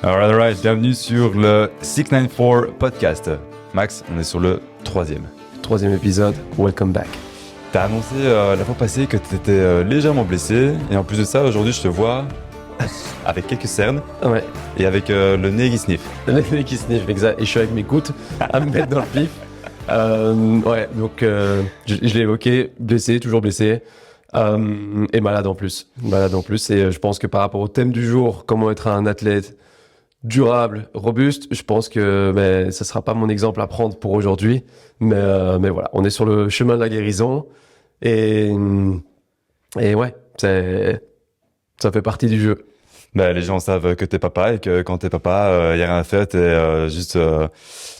Alright, bienvenue sur le 694 podcast. Max, on est sur le troisième épisode, welcome back. T'as annoncé la fois passée que t'étais légèrement blessé, et en plus de ça, aujourd'hui je te vois avec quelques cernes, ouais. Et avec le nez qui sniffe. Le nez qui sniffe, exact, et je suis avec mes gouttes à me mettre dans le pif. Donc je l'ai évoqué, blessé, toujours blessé, et malade en plus, et je pense que par rapport au thème du jour, comment être un athlète durable, robuste, je pense que ça sera pas mon exemple à prendre pour aujourd'hui, mais voilà, on est sur le chemin de la guérison, et ouais, ça fait partie du jeu. Les gens savent que t'es papa et que quand t'es papa, y a rien à faire, tu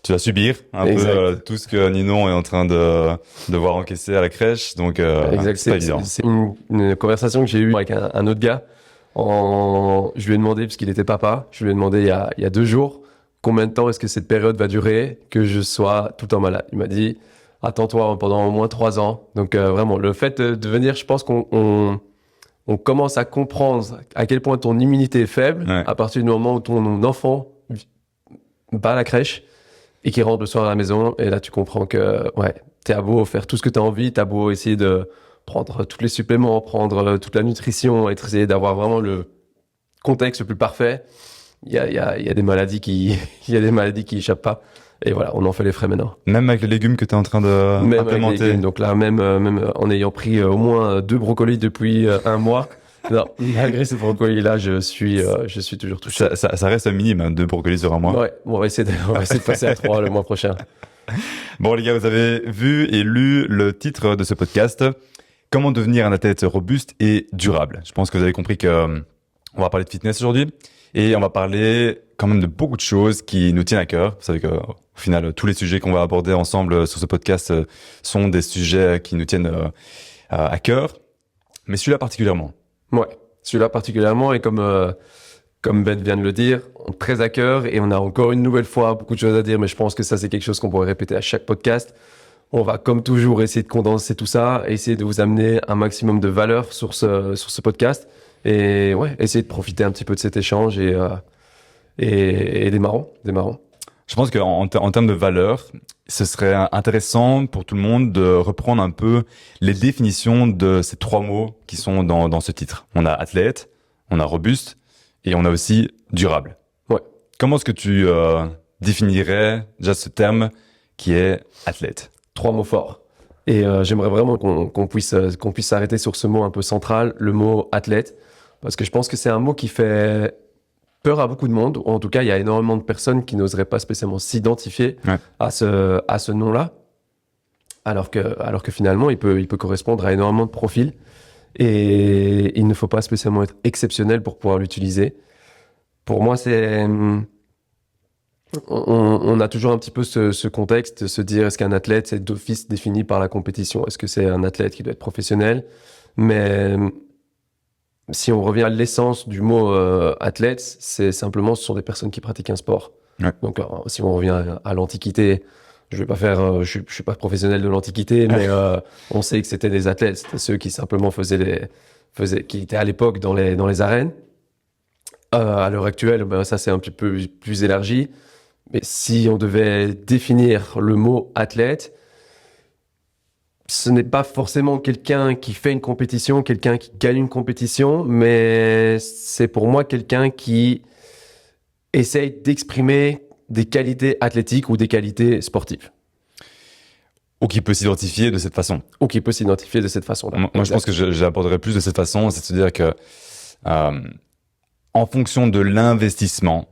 vas subir un peu tout ce que Ninon est en train de devoir encaisser à la crèche, donc c'est pas évident. C'est une conversation que j'ai eue avec un autre gars. Je lui ai demandé, parce qu'il était papa, il y a 2 jours, combien de temps est-ce que cette période va durer, que je sois tout le temps malade. Il m'a dit, attends-toi pendant au moins 3 ans. Donc vraiment, le fait de venir, je pense qu'on commence à comprendre à quel point ton immunité est faible, ouais, à partir du moment où ton enfant va à la crèche et qu'il rentre le soir à la maison. Et là, tu comprends que t'as beau faire tout ce que t'as envie, t'as beau essayer de prendre tous les suppléments, prendre toute la nutrition, essayer d'avoir vraiment le contexte le plus parfait. Il y a des maladies qui échappent pas. Et voilà, on en fait les frais maintenant. Même avec les légumes que tu es en train d'implémenter. Donc là, même en ayant pris au moins 2 brocolis depuis 1 mois, non, malgré ces brocolis-là, je suis toujours touché. Ça reste un minimum, 2 brocolis sur 1 mois. Ouais, on va essayer de passer à 3 le mois prochain. Bon les gars, vous avez vu et lu le titre de ce podcast, comment devenir un athlète robuste et durable. Je pense que vous avez compris que on va parler de fitness aujourd'hui et on va parler quand même de beaucoup de choses qui nous tiennent à cœur. Vous savez qu'au final, tous les sujets qu'on va aborder ensemble sur ce podcast sont des sujets qui nous tiennent à cœur, mais celui-là particulièrement. Ouais, celui-là particulièrement, et comme Ben vient de le dire, très à cœur, et on a encore une nouvelle fois beaucoup de choses à dire, mais je pense que ça, c'est quelque chose qu'on pourrait répéter à chaque podcast. On va, comme toujours, essayer de condenser tout ça, essayer de vous amener un maximum de valeur sur ce podcast, et ouais, essayer de profiter un petit peu de cet échange et démarrons. Je pense qu'en termes de valeur, ce serait intéressant pour tout le monde de reprendre un peu les définitions de ces 3 mots qui sont dans ce titre. On a athlète, on a robuste et on a aussi durable. Ouais. Comment est-ce que tu définirais déjà ce terme qui est athlète? 3 mots forts. Et j'aimerais vraiment qu'on puisse s'arrêter sur ce mot un peu central, le mot athlète, parce que je pense que c'est un mot qui fait peur à beaucoup de monde, ou en tout cas, il y a énormément de personnes qui n'oseraient pas spécialement s'identifier à ce nom-là, alors que finalement, il peut correspondre à énormément de profils, et il ne faut pas spécialement être exceptionnel pour pouvoir l'utiliser. Pour moi, on a toujours un petit peu ce contexte de se dire, est-ce qu'un athlète, c'est d'office défini par la compétition? Est-ce que c'est un athlète qui doit être professionnel? Mais si on revient à l'essence du mot athlète, c'est simplement, ce sont des personnes qui pratiquent un sport. Ouais. Donc, si on revient à l'Antiquité, je suis pas professionnel de l'Antiquité, mais on sait que c'était des athlètes, c'était ceux qui simplement qui étaient à l'époque dans les arènes. À l'heure actuelle, ça c'est un petit peu plus élargi. Mais si on devait définir le mot athlète, ce n'est pas forcément quelqu'un qui fait une compétition, quelqu'un qui gagne une compétition, mais c'est pour moi quelqu'un qui essaye d'exprimer des qualités athlétiques ou des qualités sportives. Ou qui peut s'identifier de cette façon. Moi, je pense que j'aborderais plus de cette façon, c'est de se dire que en fonction de l'investissement,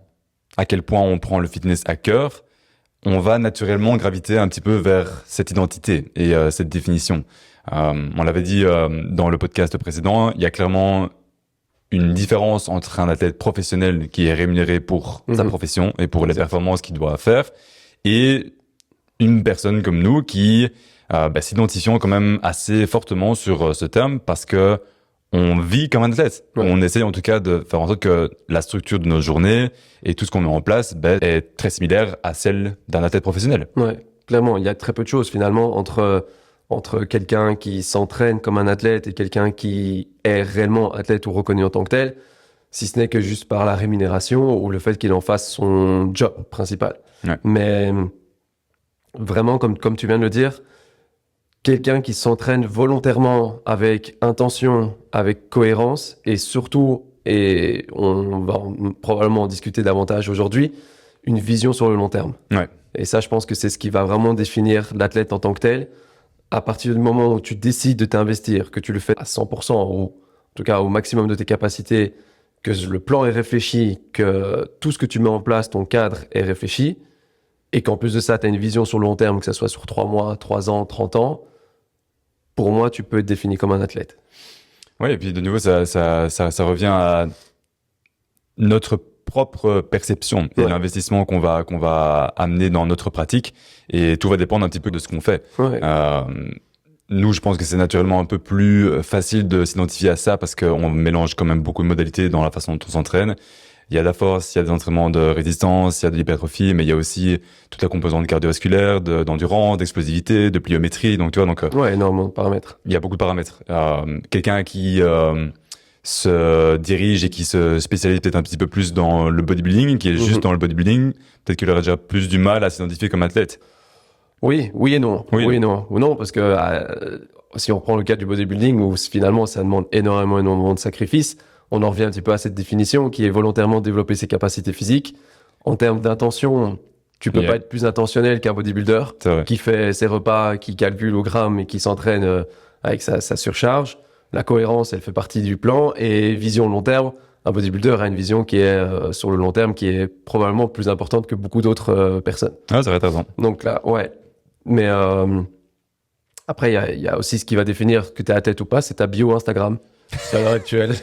à quel point on prend le fitness à cœur, on va naturellement graviter un petit peu vers cette identité et cette définition. On l'avait dit dans le podcast précédent, il y a clairement une différence entre un athlète professionnel qui est rémunéré pour sa profession et pour les performances qu'il doit faire, et une personne comme nous qui s'identifions quand même assez fortement sur ce terme parce que on vit comme un athlète. Ouais. On essaye en tout cas de faire en sorte que la structure de nos journées et tout ce qu'on met en place est très similaire à celle d'un athlète professionnel. Ouais, clairement, il y a très peu de choses finalement entre quelqu'un qui s'entraîne comme un athlète et quelqu'un qui est réellement athlète ou reconnu en tant que tel. si ce n'est que juste par la rémunération ou le fait qu'il en fasse son job principal. Ouais. Mais vraiment, comme tu viens de le dire, quelqu'un qui s'entraîne volontairement avec intention, avec cohérence et surtout, et on va probablement en discuter davantage aujourd'hui, une vision sur le long terme. Ouais. Et ça, je pense que c'est ce qui va vraiment définir l'athlète en tant que tel. À partir du moment où tu décides de t'investir, que tu le fais à 100% ou en tout cas au maximum de tes capacités, que le plan est réfléchi, que tout ce que tu mets en place, ton cadre est réfléchi, et qu'en plus de ça, tu as une vision sur le long terme, que ce soit sur 3 mois, 3 ans, 30 ans, pour moi, tu peux être défini comme un athlète. Oui, et puis de nouveau, ça revient à notre propre perception et l'investissement qu'on va amener dans notre pratique, et tout va dépendre un petit peu de ce qu'on fait. Ouais. Nous, je pense que c'est naturellement un peu plus facile de s'identifier à ça parce qu'on mélange quand même beaucoup de modalités dans la façon dont on s'entraîne. Il y a de la force, il y a des entraînements de résistance, il y a de l'hypertrophie, mais il y a aussi toute la composante cardiovasculaire, d'endurance, d'explosivité, de pliométrie. Donc, tu vois, ouais, énormément de paramètres. Il y a beaucoup de paramètres. Quelqu'un qui se dirige et qui se spécialise peut-être un petit peu plus dans le bodybuilding, qui est juste dans le bodybuilding, peut-être qu'il aurait déjà plus du mal à s'identifier comme athlète. Oui et non. Oui et non. Ou non, parce que si on reprend le cas du bodybuilding, où finalement ça demande énormément de sacrifices, on en revient un petit peu à cette définition qui est volontairement développer ses capacités physiques. En termes d'intention, tu peux pas être plus intentionnel qu'un bodybuilder qui fait ses repas, qui calcule au gramme et qui s'entraîne avec sa surcharge. La cohérence, elle fait partie du plan. Et vision long terme, un bodybuilder a une vision qui est sur le long terme, qui est probablement plus importante que beaucoup d'autres personnes. Ah, ça va être raison. Donc là, ouais. Mais après, il y a aussi ce qui va définir que tu es athlète ou pas, c'est ta bio Instagram à l'heure actuelle.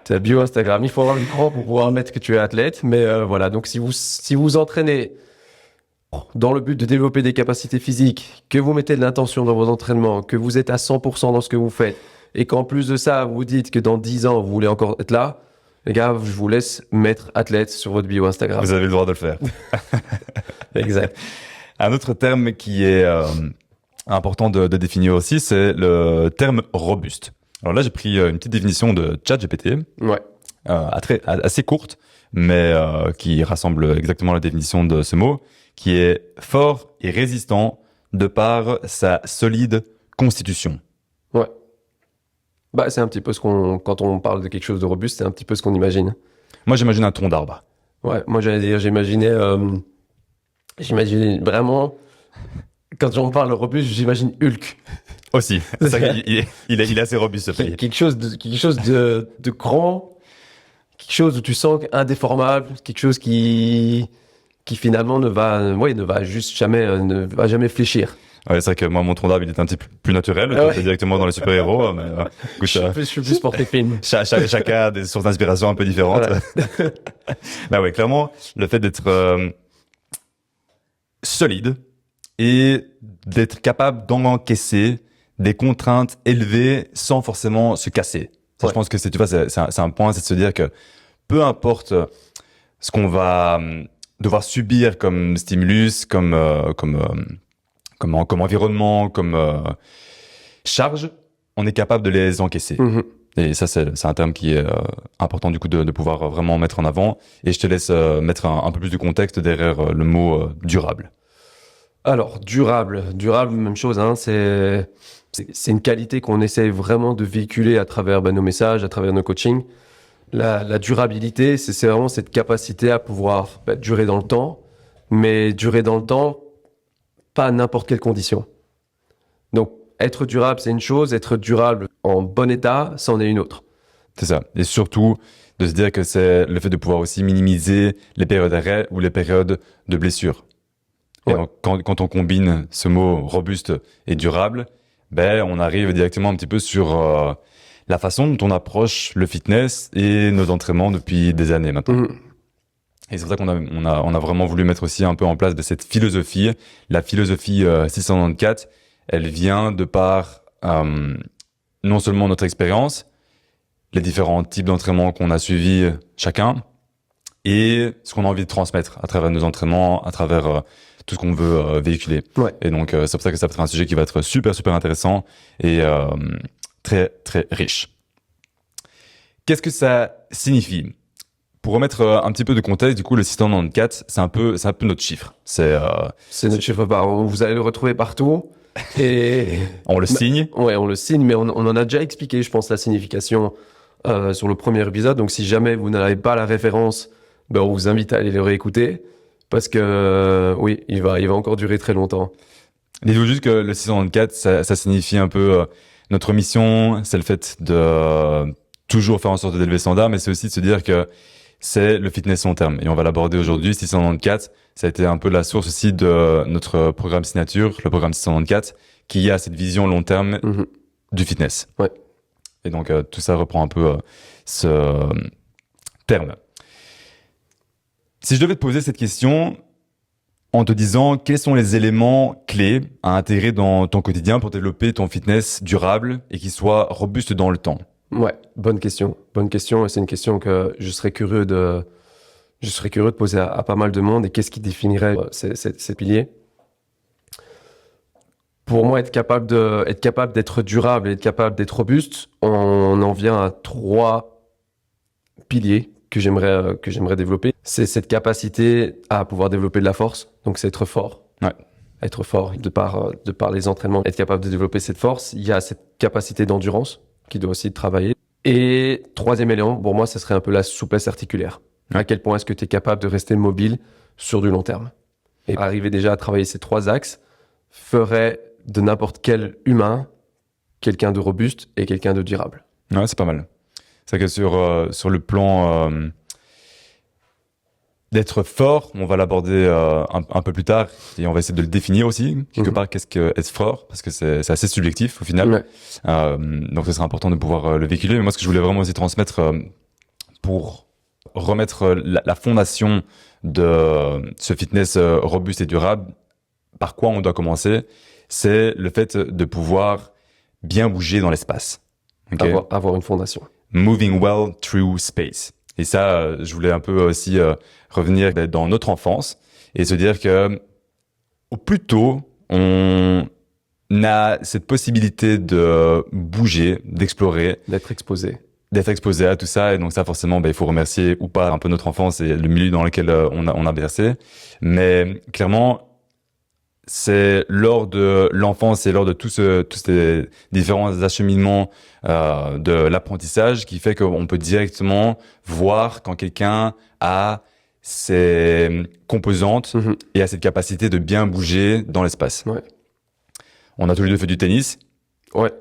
Ta bio Instagram. Il faut avoir l'écran pour pouvoir mettre que tu es athlète. Mais voilà, donc si vous entraînez dans le but de développer des capacités physiques, que vous mettez de l'intention dans vos entraînements, que vous êtes à 100% dans ce que vous faites, et qu'en plus de ça, vous dites que dans 10 ans, vous voulez encore être là, les gars, je vous laisse mettre athlète sur votre bio Instagram. Vous avez le droit de le faire. Exact. Un autre terme qui est important de définir aussi, c'est le terme robuste. Alors là, j'ai pris une petite définition de ChatGPT, assez courte, mais qui rassemble exactement la définition de ce mot, qui est fort et résistant de par sa solide constitution. Ouais. Bah, c'est un petit peu quand on parle de quelque chose de robuste, c'est un petit peu ce qu'on imagine. Moi, j'imagine un tronc d'arbre. Ouais, moi j'allais dire, j'imaginais vraiment, quand j'en parle robuste, j'imagine Hulk. Aussi. C'est ça qu'il est assez robuste, ce pays. Quelque chose de grand, quelque chose où tu sens indéformable, quelque chose qui finalement ne va jamais fléchir. Ouais, c'est vrai que moi, mon tronc d'arbre, il est un petit peu plus naturel. C'est directement dans les super-héros. Mais, je suis plus porté film. Chacun a des sources d'inspiration un peu différentes. Voilà. Bah ouais, clairement, le fait d'être solide et d'être capable d'encaisser des contraintes élevées sans forcément se casser. Ça, je pense que c'est un point, c'est de se dire que peu importe ce qu'on va devoir subir comme stimulus, comme environnement, comme charge, on est capable de les encaisser. Et ça, c'est un terme qui est important du coup de pouvoir vraiment mettre en avant. Et je te laisse mettre un peu plus de contexte derrière le mot durable. Alors, durable, même chose, hein, c'est une qualité qu'on essaie vraiment de véhiculer à travers nos messages, à travers nos coachings. La durabilité, c'est vraiment cette capacité à pouvoir durer dans le temps, mais durer dans le temps, pas à n'importe quelle condition. Donc, être durable, c'est une chose, être durable en bon état, c'en est une autre. C'est ça. Et surtout, de se dire que c'est le fait de pouvoir aussi minimiser les périodes d'arrêt ou les périodes de blessure. Et donc, quand on combine ce mot robuste et durable, on arrive directement un petit peu sur la façon dont on approche le fitness et nos entraînements depuis des années maintenant. Et c'est pour ça qu'on a vraiment voulu mettre aussi un peu en place cette philosophie. La philosophie 694, elle vient de par non seulement notre expérience, les différents types d'entraînements qu'on a suivis chacun, et ce qu'on a envie de transmettre à travers nos entraînements, à travers tout ce qu'on veut véhiculer. Ouais. Et donc, c'est pour ça que ça va être un sujet qui va être super, super intéressant et très, très riche. Qu'est-ce que ça signifie? Pour remettre un petit peu de contexte, du coup, le 694, c'est un peu notre chiffre. C'est notre chiffre vous allez le retrouver partout. Et on le signe. Ouais, on le signe, mais on en a déjà expliqué, je pense, la signification sur le premier épisode. Donc, si jamais vous n'avez pas la référence, ben, on vous invite à aller le réécouter parce que oui, il va encore durer très longtemps. Dites-vous juste que le 694, ça signifie un peu notre mission, c'est le fait de toujours faire en sorte d'élever le standard, mais c'est aussi de se dire que c'est le fitness long terme. Et on va l'aborder aujourd'hui. 694, ça a été un peu la source aussi de notre programme signature, le programme 694, qui a cette vision long terme du fitness. Ouais. Et donc, tout ça reprend un peu ce terme. Si je devais te poser cette question en te disant quels sont les éléments clés à intégrer dans ton quotidien pour développer ton fitness durable et qui soit robuste dans le temps. Ouais, bonne question. Bonne question. Et c'est une question que je serais curieux de poser à pas mal de monde. Et qu'est-ce qui définirait ces piliers? Pour moi, être capable d'être durable et être capable d'être robuste, on en vient à 3 piliers que j'aimerais développer. C'est cette capacité à pouvoir développer de la force. Donc, c'est être fort. Ouais. Être fort de par les entraînements. Être capable de développer cette force. Il y a cette capacité d'endurance qui doit aussi travailler. Et 3e élément, pour moi, ce serait un peu la souplesse articulaire. Ouais. À quel point est-ce que tu es capable de rester mobile sur du long terme? Et arriver déjà à travailler ces 3 axes ferait de n'importe quel humain quelqu'un de robuste et quelqu'un de durable. Ouais, c'est pas mal. C'est que sur le plan d'être fort, on va l'aborder un peu plus tard et on va essayer de le définir aussi, quelque part, qu'est-ce que être fort, parce que c'est assez subjectif au final. Ouais. Donc ce serait important de pouvoir le véhiculer. Mais moi, ce que je voulais vraiment aussi transmettre pour remettre la fondation de ce fitness robuste et durable, par quoi on doit commencer, c'est le fait de pouvoir bien bouger dans l'espace. Okay. Avoir une fondation. Moving well through space. Et ça, je voulais un peu aussi revenir dans notre enfance et se dire que au plus tôt, on a cette possibilité de bouger, d'explorer. D'être exposé à tout ça. Et donc ça, forcément, il faut remercier ou pas un peu notre enfance et le milieu dans lequel on a bercé. Mais clairement, c'est lors de l'enfance et lors de tous ces différents acheminements de l'apprentissage qui fait qu'on peut directement voir quand quelqu'un a ses composantes et a cette capacité de bien bouger dans l'espace. Ouais. On a tous les deux fait du tennis. Ouais,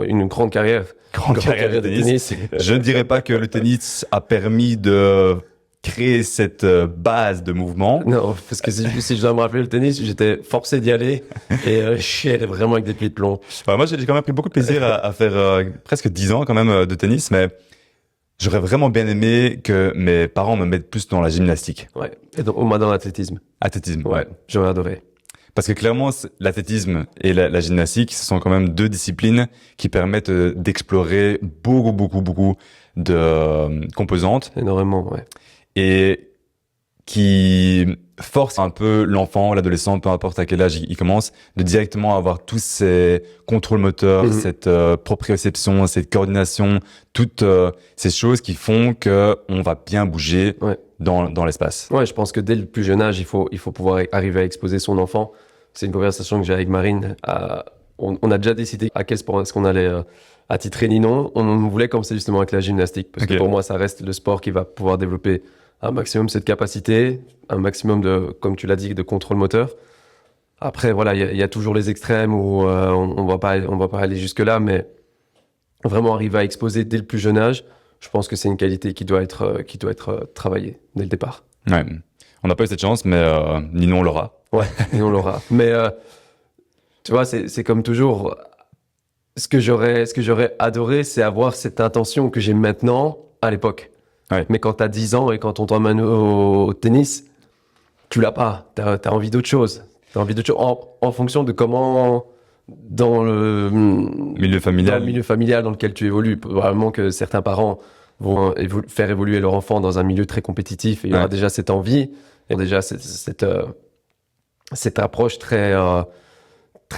une grande carrière. Grande carrière de tennis. Je ne dirais pas que le tennis a permis de créer cette base de mouvement. Non, parce que si je dois me rappeler le tennis, j'étais forcé d'y aller et j'étais vraiment avec des pieds de plomb. Enfin, moi, j'ai quand même pris beaucoup de plaisir à faire presque 10 ans quand même de tennis, mais j'aurais vraiment bien aimé que mes parents me mettent plus dans la gymnastique. Ouais, et donc, moi dans l'athlétisme. Athlétisme, ouais. J'aurais adoré. Parce que clairement, l'athlétisme et la gymnastique, ce sont quand même 2 disciplines qui permettent d'explorer beaucoup de composantes. Énormément, ouais. Et qui force un peu l'enfant, l'adolescent, peu importe à quel âge il commence, de directement avoir tous ces contrôles moteurs, cette proprioception, cette coordination, toutes ces choses qui font que on va bien bouger dans l'espace. Ouais, je pense que dès le plus jeune âge, il faut pouvoir arriver à exposer son enfant. C'est une conversation que j'ai avec Marine. On a déjà décidé à quel sport est-ce qu'on allait attitrer Ninon. On voulait commencer justement avec la gymnastique, parce que pour moi, ça reste le sport qui va pouvoir développer un maximum cette capacité, un maximum de, comme tu l'as dit, de contrôle moteur. Après, voilà, il y a toujours les extrêmes où on va pas aller jusque là, mais vraiment arriver à exposer dès le plus jeune âge, je pense que c'est une qualité qui doit être travaillée dès le départ. Ouais. On n'a pas eu cette chance, mais Ninon l'aura. Ouais, Ninon l'aura. Mais tu vois, c'est comme toujours. Ce que j'aurais adoré, c'est avoir cette intention que j'ai maintenant à l'époque. Ouais. Mais quand t'as 10 ans et quand on t'emmène au tennis, tu l'as pas. T'as envie d'autre chose. T'as envie d'autre chose en fonction de comment, dans le milieu familial dans lequel tu évolues. Probablement que certains parents vont faire évoluer leur enfant dans un milieu très compétitif et il y aura déjà cette envie et déjà cette approche très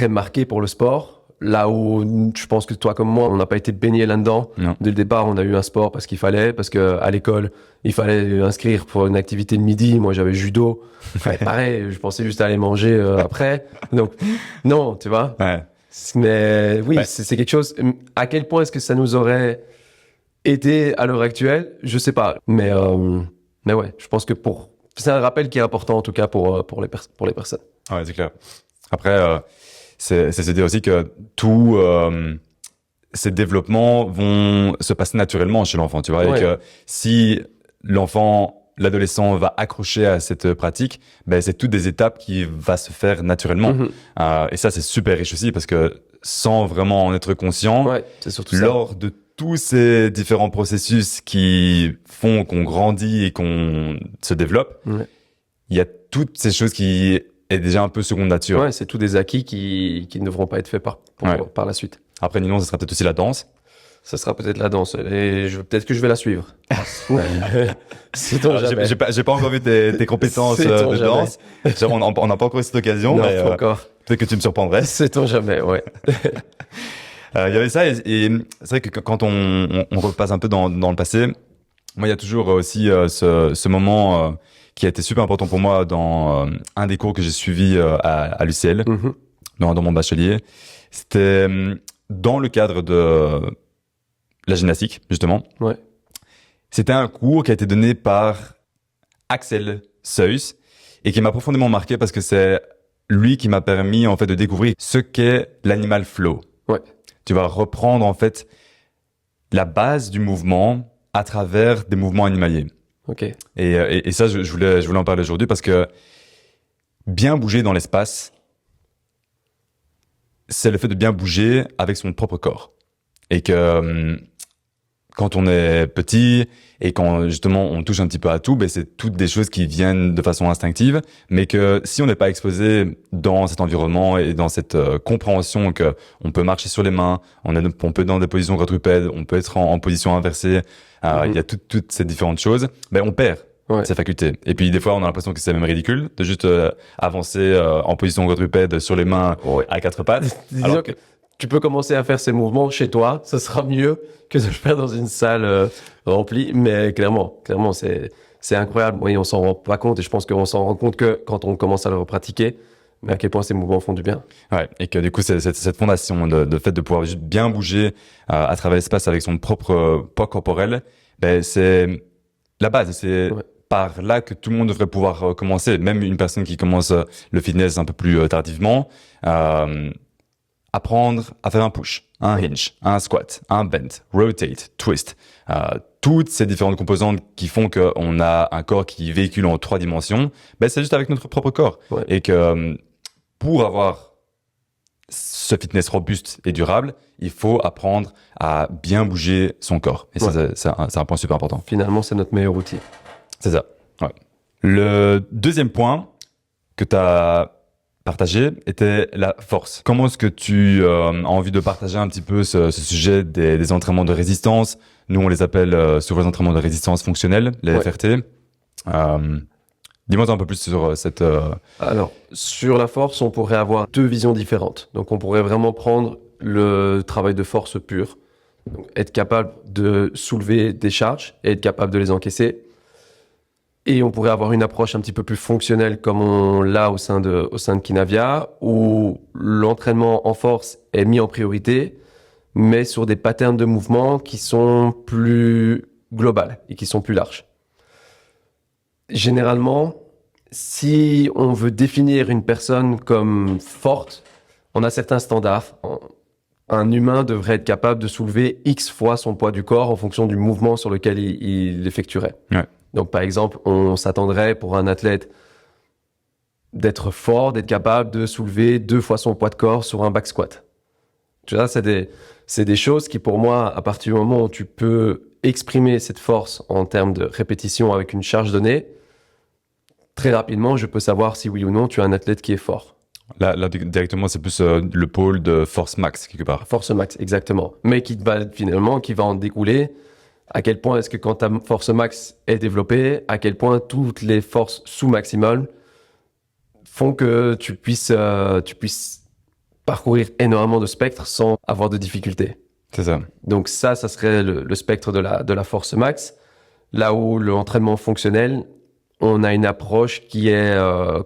marquée pour le sport. là où je pense que toi comme moi, on n'a pas été baigné là-dedans. Non. Dès le départ, on a eu un sport parce que à l'école, il fallait inscrire pour une activité de midi. Moi, j'avais judo. Ouais, pareil, je pensais juste aller manger après. Donc, non, tu vois. Ouais. Mais oui, Ouais. c'est quelque chose. À quel point est-ce que ça nous aurait aidé à l'heure actuelle? Je sais pas. Mais ouais, je pense que c'est un rappel qui est important en tout cas pour les personnes. Ouais, c'est clair. Après, c'est se dire aussi que tous ces développements vont se passer naturellement chez l'enfant, tu vois. Ouais. Et que si l'adolescent va accrocher à cette pratique, ben c'est toutes des étapes qui va se faire naturellement. Mhm. Et ça, c'est super riche aussi parce que sans vraiment en être conscient, Ouais, c'est surtout ça. lors de tous ces différents processus qui font qu'on grandit et qu'on se développe, Ouais. il y a toutes ces choses qui est déjà un peu seconde nature. Ouais, c'est tous des acquis qui ne devront pas être faits par la suite. Après, Ninon, ce sera peut-être aussi la danse. Ça sera peut-être la danse. Et peut-être que je vais la suivre. Sait-on jamais. J'ai pas encore vu tes compétences Sait-on de jamais. danse. On n'a pas encore eu cette occasion, Non, mais pas encore. peut-être que tu me surprendrais. Sait-on jamais, ouais. Il y avait ça, et c'est vrai que quand on repasse un peu dans le passé, moi, il y a toujours aussi ce moment qui a été super important pour moi dans un des cours que j'ai suivi à l'UCL, Mhm. dans mon bachelier. C'était dans le cadre de la gymnastique, justement. Ouais. C'était un cours qui a été donné par Axel Seuss et qui m'a profondément marqué parce que c'est lui qui m'a permis en fait de découvrir ce qu'est l'animal flow. Ouais. Tu vas reprendre en fait la base du mouvement à travers des mouvements animaliers. Ok. Et ça, je voulais en parler aujourd'hui parce que bien bouger dans l'espace, c'est le fait de bien bouger avec son propre corps. Et que quand on est petit et quand justement on touche un petit peu à tout, ben c'est toutes des choses qui viennent de façon instinctive, mais que si on n'est pas exposé dans cet environnement et dans cette compréhension que on peut marcher sur les mains, on peut être dans des positions quadrupèdes, on peut être en position inversée, il y a toutes ces différentes choses, ben on perd Ouais. ces facultés. Et puis des fois on a l'impression que c'est même ridicule de juste avancer en position quadrupède sur les mains Ouais. à quatre pattes. Disons Alors que tu peux commencer à faire ces mouvements chez toi, ça sera mieux que de le faire dans une salle remplie. Mais clairement, c'est incroyable. Oui, on s'en rend pas compte et je pense qu'on s'en rend compte que quand on commence à le repratiquer, mais à quel point ces mouvements font du bien. Ouais, et que du coup, c'est cette fondation de fait de pouvoir juste bien bouger à travers l'espace avec son propre poids corporel, ben c'est la base. C'est Ouais. par là que tout le monde devrait pouvoir commencer. Même une personne qui commence le fitness un peu plus tardivement, apprendre à faire un push, un hinge, un squat, un bend, rotate, twist. Toutes ces différentes composantes qui font qu'on a un corps qui véhicule en 3 dimensions, ben c'est juste avec notre propre corps. Ouais. Et que pour avoir ce fitness robuste et durable, il faut apprendre à bien bouger son corps. Et ça, Ouais. c'est un point super important. Finalement, c'est notre meilleur outil. C'est ça. Ouais. Le deuxième point que tu as partagé était la force. Comment est-ce que tu as envie de partager un petit peu ce sujet des entraînements de résistance? Nous, on les appelle souvent les entraînements de résistance fonctionnelle, les Ouais. FRT. Dis-moi un peu plus sur cette... Alors, sur la force, on pourrait avoir 2 visions différentes. Donc, on pourrait vraiment prendre le travail de force pur, donc être capable de soulever des charges et être capable de les encaisser. Et on pourrait avoir une approche un petit peu plus fonctionnelle comme on l'a au sein de Kinavia, où l'entraînement en force est mis en priorité, mais sur des patterns de mouvement qui sont plus globales et qui sont plus larges. Généralement, si on veut définir une personne comme forte, on a certains standards. Un humain devrait être capable de soulever X fois son poids du corps en fonction du mouvement sur lequel il l'effectuerait. Ouais. Donc, par exemple, on s'attendrait pour un athlète d'être fort, d'être capable de soulever 2 fois son poids de corps sur un back squat. Tu vois, c'est des choses qui, pour moi, à partir du moment où tu peux exprimer cette force en termes de répétition avec une charge donnée, très rapidement, je peux savoir si oui ou non tu es un athlète qui est fort. Là directement, c'est plus le pôle de force max, quelque part. Force max, exactement. Mais qui va en découler à quel point est-ce que quand ta force max est développée, à quel point toutes les forces sous-maximales font que tu puisses parcourir énormément de spectres sans avoir de difficultés. C'est ça. Donc ça serait le spectre de la force max. Là où l'entraînement fonctionnel, on a une approche qui est,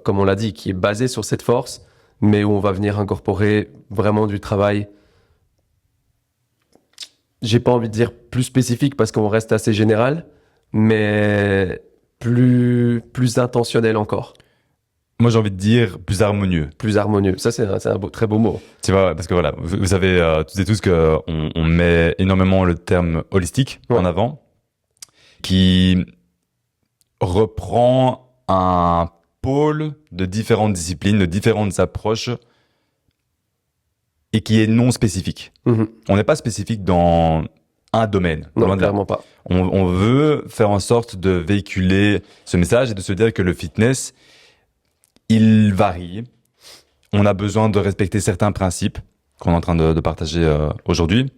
comme on l'a dit, qui est basée sur cette force, mais où on va venir incorporer vraiment du travail. J'ai pas envie de dire plus spécifique parce qu'on reste assez général, mais plus intentionnel encore. Moi, j'ai envie de dire plus harmonieux. Plus harmonieux. Ça, c'est un très beau mot. Tu vois, parce que voilà, vous savez toutes et tous que on met énormément le terme holistique en avant, qui reprend un pôle de différentes disciplines, de différentes approches, et qui est non spécifique. On n'est pas spécifique dans un domaine. Non, clairement pas. On veut faire en sorte de véhiculer ce message et de se dire que le fitness, il varie. On a besoin de respecter certains principes qu'on est en train de partager aujourd'hui,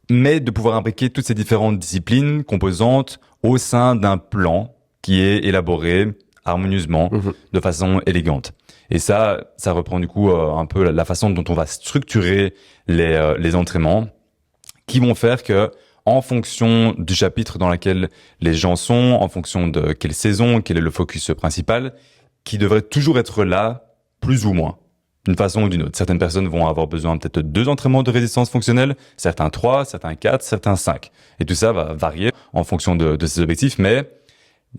mais de pouvoir imbriquer toutes ces différentes disciplines composantes au sein d'un plan qui est élaboré harmonieusement, de façon élégante. Et ça reprend du coup un peu la façon dont on va structurer les entraînements, qui vont faire que, en fonction du chapitre dans lequel les gens sont, en fonction de quelle saison, quel est le focus principal, qui devrait toujours être là, plus ou moins, d'une façon ou d'une autre. Certaines personnes vont avoir besoin peut-être de 2 entraînements de résistance fonctionnelle, certains 3, certains 4, certains 5. Et tout ça va varier en fonction de ces objectifs, mais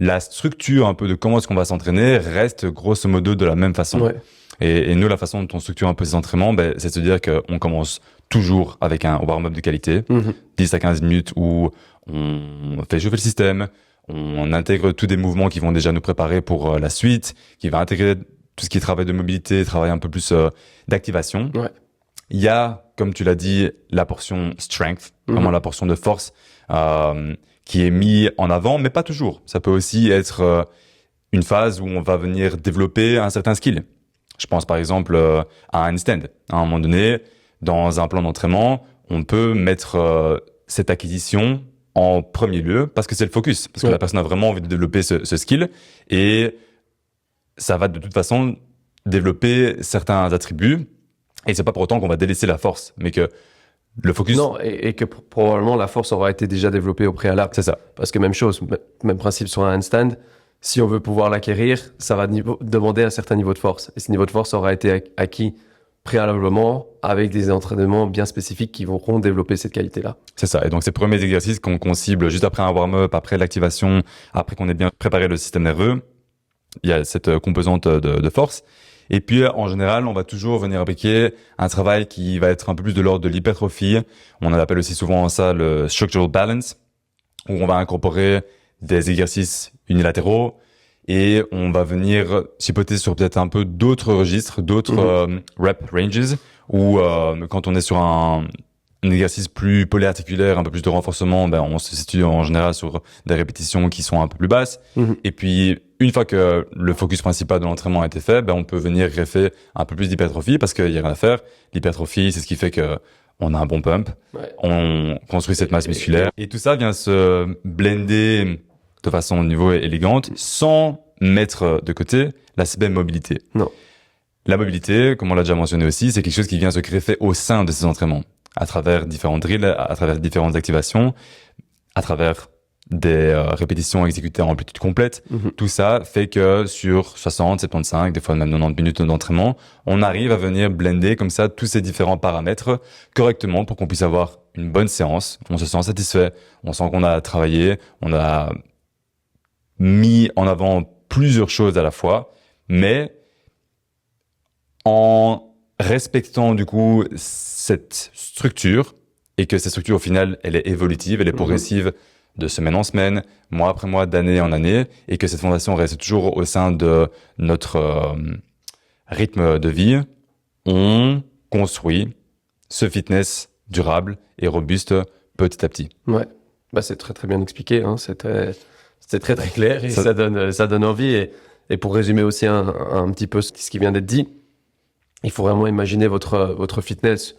la structure un peu de comment est-ce qu'on va s'entraîner reste grosso modo de la même façon. Ouais. Et nous, la façon dont on structure un peu ces entraînements, c'est de se dire qu'on commence toujours avec un warm-up de qualité, 10 à 15 minutes où on fait chauffer le système, on intègre tous des mouvements qui vont déjà nous préparer pour la suite, qui va intégrer tout ce qui est travail de mobilité, travail un peu plus d'activation. Ouais. Il y a, comme tu l'as dit, la portion strength, vraiment la portion de force, qui est mise en avant, mais pas toujours. Ça peut aussi être une phase où on va venir développer un certain skill. Je pense par exemple à un handstand. À un moment donné, dans un plan d'entraînement, on peut mettre cette acquisition en premier lieu parce que c'est le focus, parce que la personne a vraiment envie de développer ce skill, et ça va de toute façon développer certains attributs, et c'est pas pour autant qu'on va délaisser la force, mais que le focus... Non, et que probablement la force aura été déjà développée au préalable. C'est ça. Parce que même chose, même principe sur un handstand, si on veut pouvoir l'acquérir, ça va demander un certain niveau de force. Et ce niveau de force aura été acquis préalablement avec des entraînements bien spécifiques qui vont développer cette qualité-là. C'est ça. Et donc, ces premiers exercices qu'on cible juste après un warm-up, après l'activation, après qu'on ait bien préparé le système nerveux, il y a cette composante de force. Et puis, en général, on va toujours venir appliquer un travail qui va être un peu plus de l'ordre de l'hypertrophie. On appelle aussi souvent ça le structural balance, où on va incorporer des exercices unilatéraux et on va venir chipoter sur peut-être un peu d'autres registres, d'autres rep ranges, où quand on est sur un exercice plus polyarticulaire, un peu plus de renforcement, on se situe en général sur des répétitions qui sont un peu plus basses. Et puis, une fois que le focus principal de l'entraînement a été fait, on peut venir greffer un peu plus d'hypertrophie parce qu'il y a rien à faire. L'hypertrophie, c'est ce qui fait que on a un bon pump, on construit cette masse musculaire. Et tout ça vient se blender de façon au niveau élégante sans mettre de côté l'aspect mobilité. Non. La mobilité, comme on l'a déjà mentionné aussi, c'est quelque chose qui vient se greffer au sein de ces entraînements, à travers différents drills, à travers différentes activations, à travers des répétitions exécutées en amplitude complète. Tout ça fait que sur 60, 75, des fois même 90 minutes d'entraînement, on arrive à venir blender comme ça tous ces différents paramètres correctement pour qu'on puisse avoir une bonne séance. On se sent satisfait, on sent qu'on a travaillé, on a mis en avant plusieurs choses à la fois, mais en respectant du coup cette structure, et que cette structure au final elle est évolutive, elle est progressive de semaine en semaine, mois après mois, d'année en année, et que cette fondation reste toujours au sein de notre rythme de vie, on construit ce fitness durable et robuste petit à petit. Ouais, c'est très très bien expliqué, hein. C'est très très clair et ça donne envie. Et pour résumer aussi un petit peu ce qui vient d'être dit, il faut vraiment imaginer votre fitness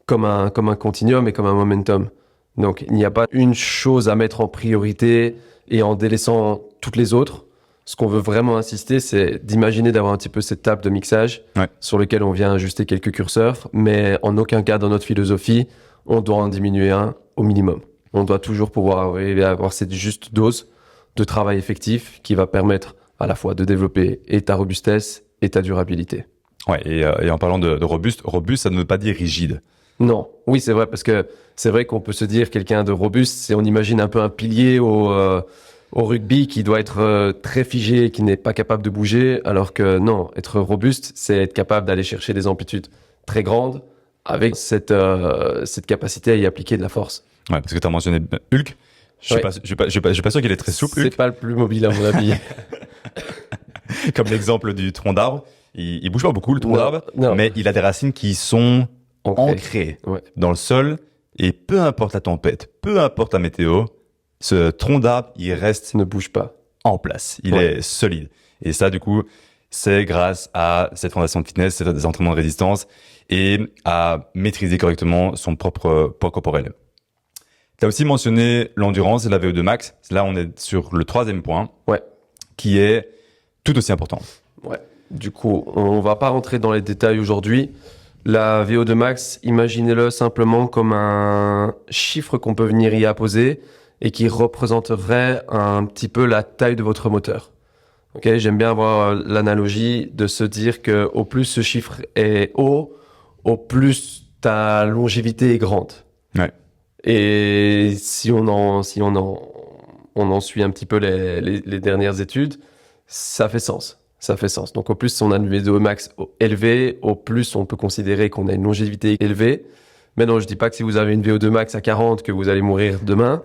comme un continuum et comme un momentum. Donc, il n'y a pas une chose à mettre en priorité et en délaissant toutes les autres. Ce qu'on veut vraiment insister, c'est d'imaginer d'avoir un petit peu cette table de mixage sur laquelle on vient ajuster quelques curseurs, mais en aucun cas dans notre philosophie, on doit en diminuer un au minimum. On doit toujours pouvoir arriver à avoir cette juste dose de travail effectif qui va permettre à la fois de développer et ta robustesse et ta durabilité. Ouais, et en parlant de robuste, ça ne veut pas dire rigide. Non, oui, c'est vrai, parce que c'est vrai qu'on peut se dire quelqu'un de robuste, c'est on imagine un peu un pilier au rugby qui doit être très figé, qui n'est pas capable de bouger, alors que non, être robuste, c'est être capable d'aller chercher des amplitudes très grandes avec cette capacité à y appliquer de la force. Ouais, parce que tu as mentionné Hulk. Je suis pas sûr qu'il est très souple. C'est pas le plus mobile à mon avis. Comme l'exemple du tronc d'arbre. Il bouge pas beaucoup, le tronc d'arbre, mais il a des racines qui sont ancrées dans le sol, et peu importe la tempête, peu importe la météo, ce tronc d'arbre, il ne bouge pas en place. Il est solide. Et ça, du coup, c'est grâce à cette fondation de fitness, des entraînements de résistance et à maîtriser correctement son propre poids corporel. Tu as aussi mentionné l'endurance et la VO2 max. Là, on est sur le 3e point, qui est tout aussi important. Ouais. Du coup, on va pas rentrer dans les détails aujourd'hui. La VO2 max, imaginez-le simplement comme un chiffre qu'on peut venir y apposer et qui représenterait un petit peu la taille de votre moteur. Okay, j'aime bien avoir l'analogie de se dire que au plus ce chiffre est haut, au plus ta longévité est grande. Ouais. Et si on en suit un petit peu les dernières études, ça fait sens. Ça fait sens. Donc, au plus on a une VO2 max élevée, au plus on peut considérer qu'on a une longévité élevée. Mais non, je dis pas que si vous avez une VO2 max à 40, que vous allez mourir demain.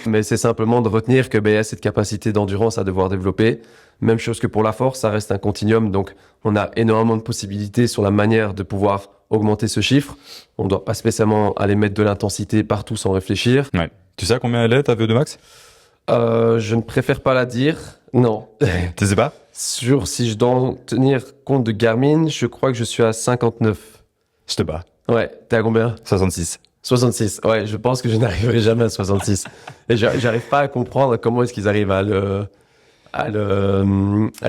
mais c'est simplement de retenir que il y a cette capacité d'endurance à devoir développer. Même chose que pour la force, ça reste un continuum. Donc, on a énormément de possibilités sur la manière de pouvoir augmenter ce chiffre. On ne doit pas spécialement aller mettre de l'intensité partout sans réfléchir. Ouais. Tu sais à combien elle est, ta VO2 max? Je ne préfère pas la dire. Non. Tu sais pas? Si je dois en tenir compte de Garmin, je crois que je suis à 59. Je te bats. Ouais, t'es à combien? 66. 66, ouais, je pense que je n'arriverai jamais à 66. Et j'arrive pas à comprendre comment est-ce qu'ils arrivent à le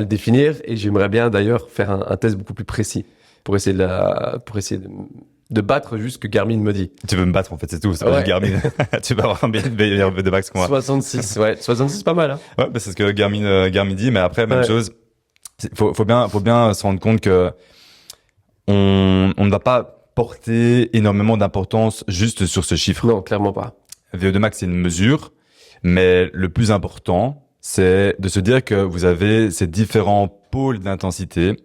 définir. Et j'aimerais bien d'ailleurs faire un test beaucoup plus précis pour essayer de battre juste ce que Garmin me dit. Tu veux me battre en fait, c'est tout. C'est pas Garmin. Tu vas avoir un meilleur de max que moi. 66, ouais. 66, pas mal, hein. Ouais, bah c'est ce que Garmin dit, mais après, même chose. Faut bien se rendre compte que on ne va pas porter énormément d'importance juste sur ce chiffre. Non, clairement pas. VO2 max, c'est une mesure, mais le plus important, c'est de se dire que vous avez ces différents pôles d'intensité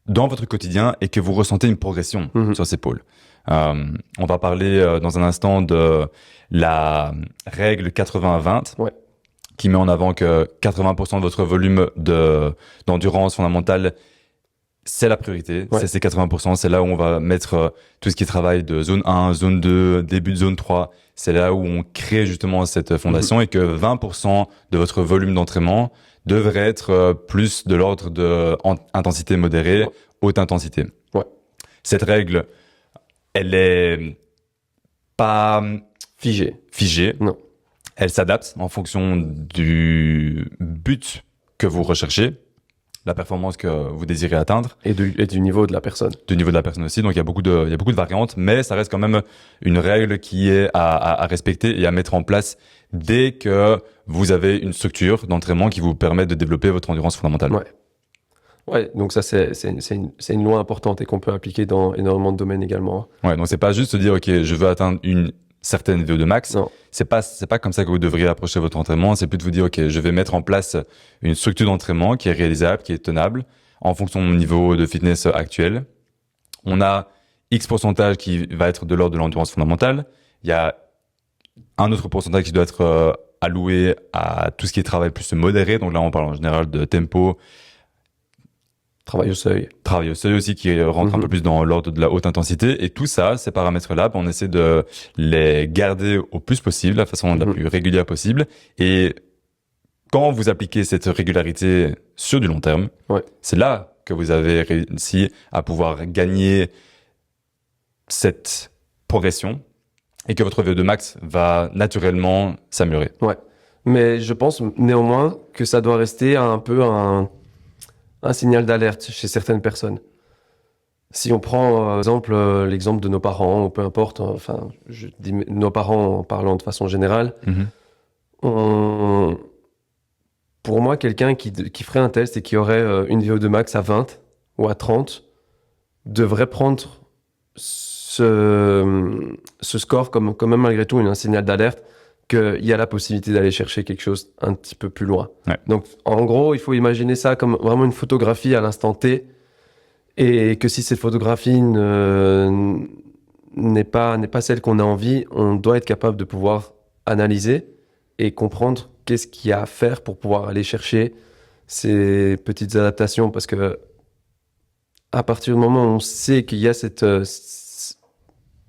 dans votre quotidien et que vous ressentez une progression sur ces pôles. On va parler dans un instant de la règle 80-20, qui met en avant que 80% de votre volume d'endurance fondamentale, c'est la priorité. C'est ces 80%, c'est là où on va mettre tout ce qui est travail de zone 1, zone 2, début de zone 3. C'est là où on crée justement cette fondation et que 20% de votre volume d'entraînement devrait être plus de l'ordre de intensité modérée, haute intensité. Cette règle, elle est pas figée. Non. Elle s'adapte en fonction du but que vous recherchez, la performance que vous désirez atteindre. Et du niveau de la personne. Du niveau de la personne aussi. Donc, il y a beaucoup de variantes, mais ça reste quand même une règle qui est à respecter et à mettre en place dès que vous avez une structure d'entraînement qui vous permet de développer votre endurance fondamentale. Ouais, donc ça, c'est une loi importante et qu'on peut appliquer dans énormément de domaines également. Ouais, donc c'est pas juste se dire, OK, je veux atteindre une certaine VO2 max. Non. C'est pas comme ça que vous devriez approcher votre entraînement. C'est plus de vous dire, OK, je vais mettre en place une structure d'entraînement qui est réalisable, qui est tenable en fonction de mon niveau de fitness actuel. On a X pourcentage qui va être de l'ordre de l'endurance fondamentale. Il y a un autre pourcentage qui doit être alloué à tout ce qui est travail plus modéré. Donc là, on parle en général de tempo. Travail au seuil aussi qui rentre un peu plus dans l'ordre de la haute intensité. Et tout ça, ces paramètres-là, on essaie de les garder au plus possible, de la façon la plus régulière possible. Et quand vous appliquez cette régularité sur du long terme, c'est là que vous avez réussi à pouvoir gagner cette progression et que votre VO2 max va naturellement s'améliorer. Ouais. Mais je pense néanmoins que ça doit rester un peu un signal d'alerte chez certaines personnes. Si on prend, par exemple, l'exemple de nos parents, ou peu importe, enfin, je dis nos parents en parlant de façon générale, pour moi, quelqu'un qui ferait un test et qui aurait une VO2 max à 20 ou à 30 devrait prendre ce score comme même malgré tout un signal d'alerte qu'il y a la possibilité d'aller chercher quelque chose un petit peu plus loin. Ouais. Donc, en gros, il faut imaginer ça comme vraiment une photographie à l'instant T, et que si cette photographie n'est pas celle qu'on a envie, on doit être capable de pouvoir analyser et comprendre qu'est-ce qu'il y a à faire pour pouvoir aller chercher ces petites adaptations, parce que à partir du moment où on sait qu'il y a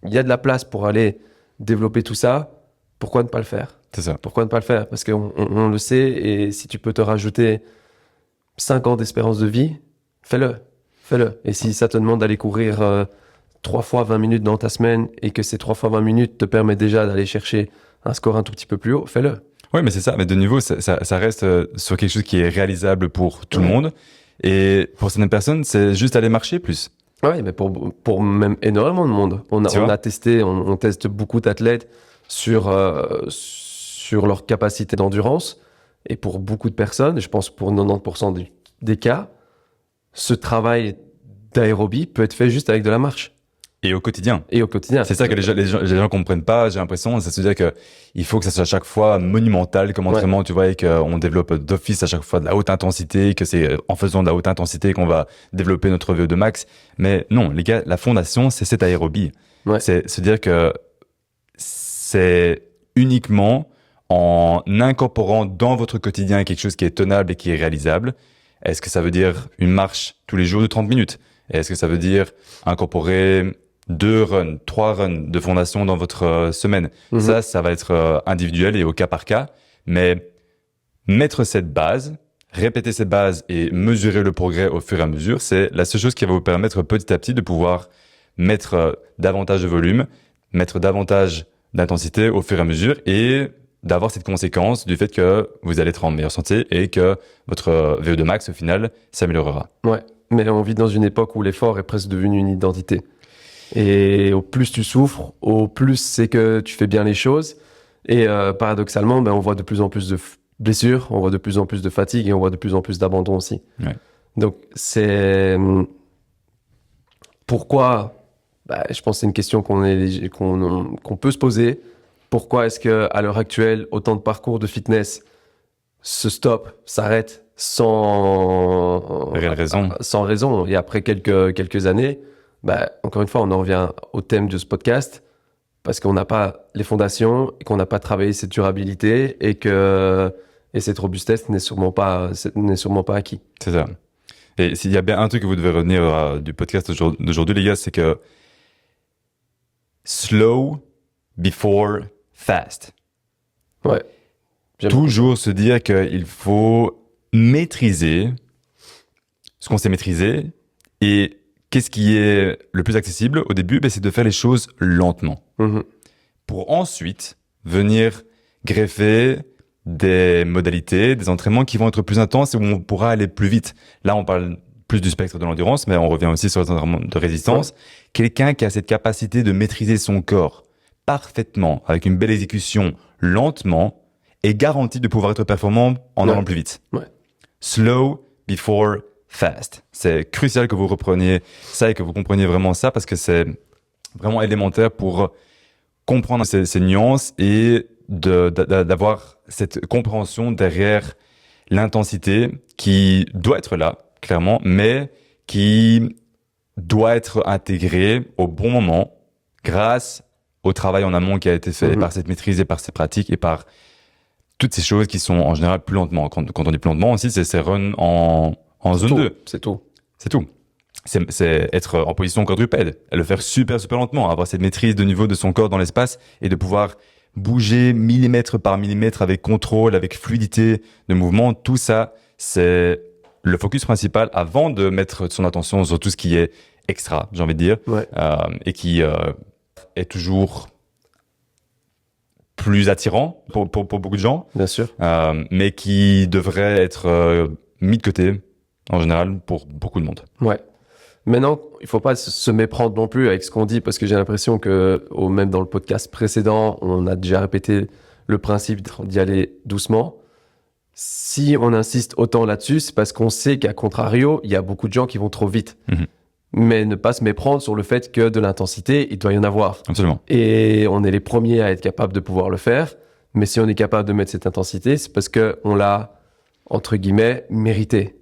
il y a de la place pour aller développer tout ça, pourquoi ne pas le faire? C'est ça. Pourquoi ne pas le faire? Parce qu'on le sait, et si tu peux te rajouter 5 ans d'espérance de vie, fais-le. Fais-le. Et si ça te demande d'aller courir 3 fois 20 minutes dans ta semaine, et que ces 3 fois 20 minutes te permettent déjà d'aller chercher un score un tout petit peu plus haut, fais-le. Oui, mais c'est ça. Mais de nouveau, ça reste sur quelque chose qui est réalisable pour tout le monde. Et pour certaines personnes, c'est juste aller marcher plus. Oui, mais pour même énormément de monde. On a testé, on teste beaucoup d'athlètes sur leur capacité d'endurance. Et pour beaucoup de personnes, je pense pour 90% des cas, ce travail d'aérobie peut être fait juste avec de la marche. Et au quotidien. Et au quotidien. C'est ça que les gens comprennent pas, j'ai l'impression. C'est se dire que il faut que ça soit à chaque fois monumental comme entraînement, tu vois, et qu'on développe d'office à chaque fois de la haute intensité, que c'est en faisant de la haute intensité qu'on va développer notre VO2 max. Mais non, les gars, la fondation, c'est cette aérobie. Ouais. C'est se dire que c'est uniquement en incorporant dans votre quotidien quelque chose qui est tenable et qui est réalisable. Est-ce que ça veut dire une marche tous les jours de 30 minutes? Est-ce que ça veut dire incorporer 2 runs, 3 runs de fondation dans votre semaine? Ça va être individuel et au cas par cas. Mais mettre cette base, répéter cette base et mesurer le progrès au fur et à mesure, c'est la seule chose qui va vous permettre petit à petit de pouvoir mettre davantage de volume, mettre davantage d'intensité au fur et à mesure, et d'avoir cette conséquence du fait que vous allez être en meilleure santé et que votre VO2 max au final s'améliorera. Ouais, mais on vit dans une époque où l'effort est presque devenu une identité. Et au plus tu souffres, au plus c'est que tu fais bien les choses. Et paradoxalement, on voit de plus en plus de blessures, on voit de plus en plus de fatigue, et on voit de plus en plus d'abandon aussi. Ouais. Donc c'est pourquoi, je pense que c'est une question qu'on peut se poser. Pourquoi est-ce que à l'heure actuelle, autant de parcours de fitness se stoppent, s'arrêtent sans Réelle raison. Sans raison. Et après quelques années, encore une fois, on en revient au thème de ce podcast, parce qu'on n'a pas les fondations, et qu'on n'a pas travaillé cette durabilité, et cette robustesse n'est sûrement pas acquis. C'est ça. Et s'il y a bien un truc que vous devez retenir du podcast d'aujourd'hui, les gars, c'est que slow before fast. Ouais. Toujours se dire qu'il faut maîtriser ce qu'on sait maîtriser. Et qu'est-ce qui est le plus accessible au début? C'est de faire les choses lentement. Pour ensuite venir greffer des modalités, des entraînements qui vont être plus intenses et où on pourra aller plus vite. Là, on parle plus du spectre de l'endurance, mais on revient aussi sur les entraînements de résistance. Ouais. Quelqu'un qui a cette capacité de maîtriser son corps parfaitement, avec une belle exécution, lentement, est garanti de pouvoir être performant en allant plus vite. Ouais. Slow before fast. C'est crucial que vous repreniez ça et que vous compreniez vraiment ça, parce que c'est vraiment élémentaire pour comprendre ces nuances et d'avoir cette compréhension derrière l'intensité qui doit être là, clairement, mais qui doit être intégrée au bon moment grâce au travail en amont qui a été fait par cette maîtrise et par ces pratiques et par toutes ces choses qui sont en général plus lentement. Quand on dit plus lentement aussi, c'est ces runs en zone 2. C'est tout. C'est tout. C'est être en position quadrupède, le faire super lentement, avoir cette maîtrise de niveau de son corps dans l'espace et de pouvoir bouger millimètre par millimètre avec contrôle, avec fluidité de mouvement. Tout ça, c'est le focus principal avant de mettre son attention sur tout ce qui est extra, j'ai envie de dire, ouais. Et qui est toujours plus attirant pour beaucoup de gens, Bien sûr. mais qui devrait être mis de côté en général pour beaucoup de monde. Ouais. Maintenant, il faut pas se méprendre non plus avec ce qu'on dit, parce que j'ai l'impression que, même dans le podcast précédent, on a déjà répété le principe d'y aller doucement. Si on insiste autant là-dessus, c'est parce qu'on sait qu'à contrario, il y a beaucoup de gens qui vont trop vite. Mhm. Mais ne pas se méprendre sur le fait que de l'intensité, il doit y en avoir. Absolument. Et on est les premiers à être capables de pouvoir le faire. Mais si on est capable de mettre cette intensité, c'est parce qu'on l'a, entre guillemets, mérité.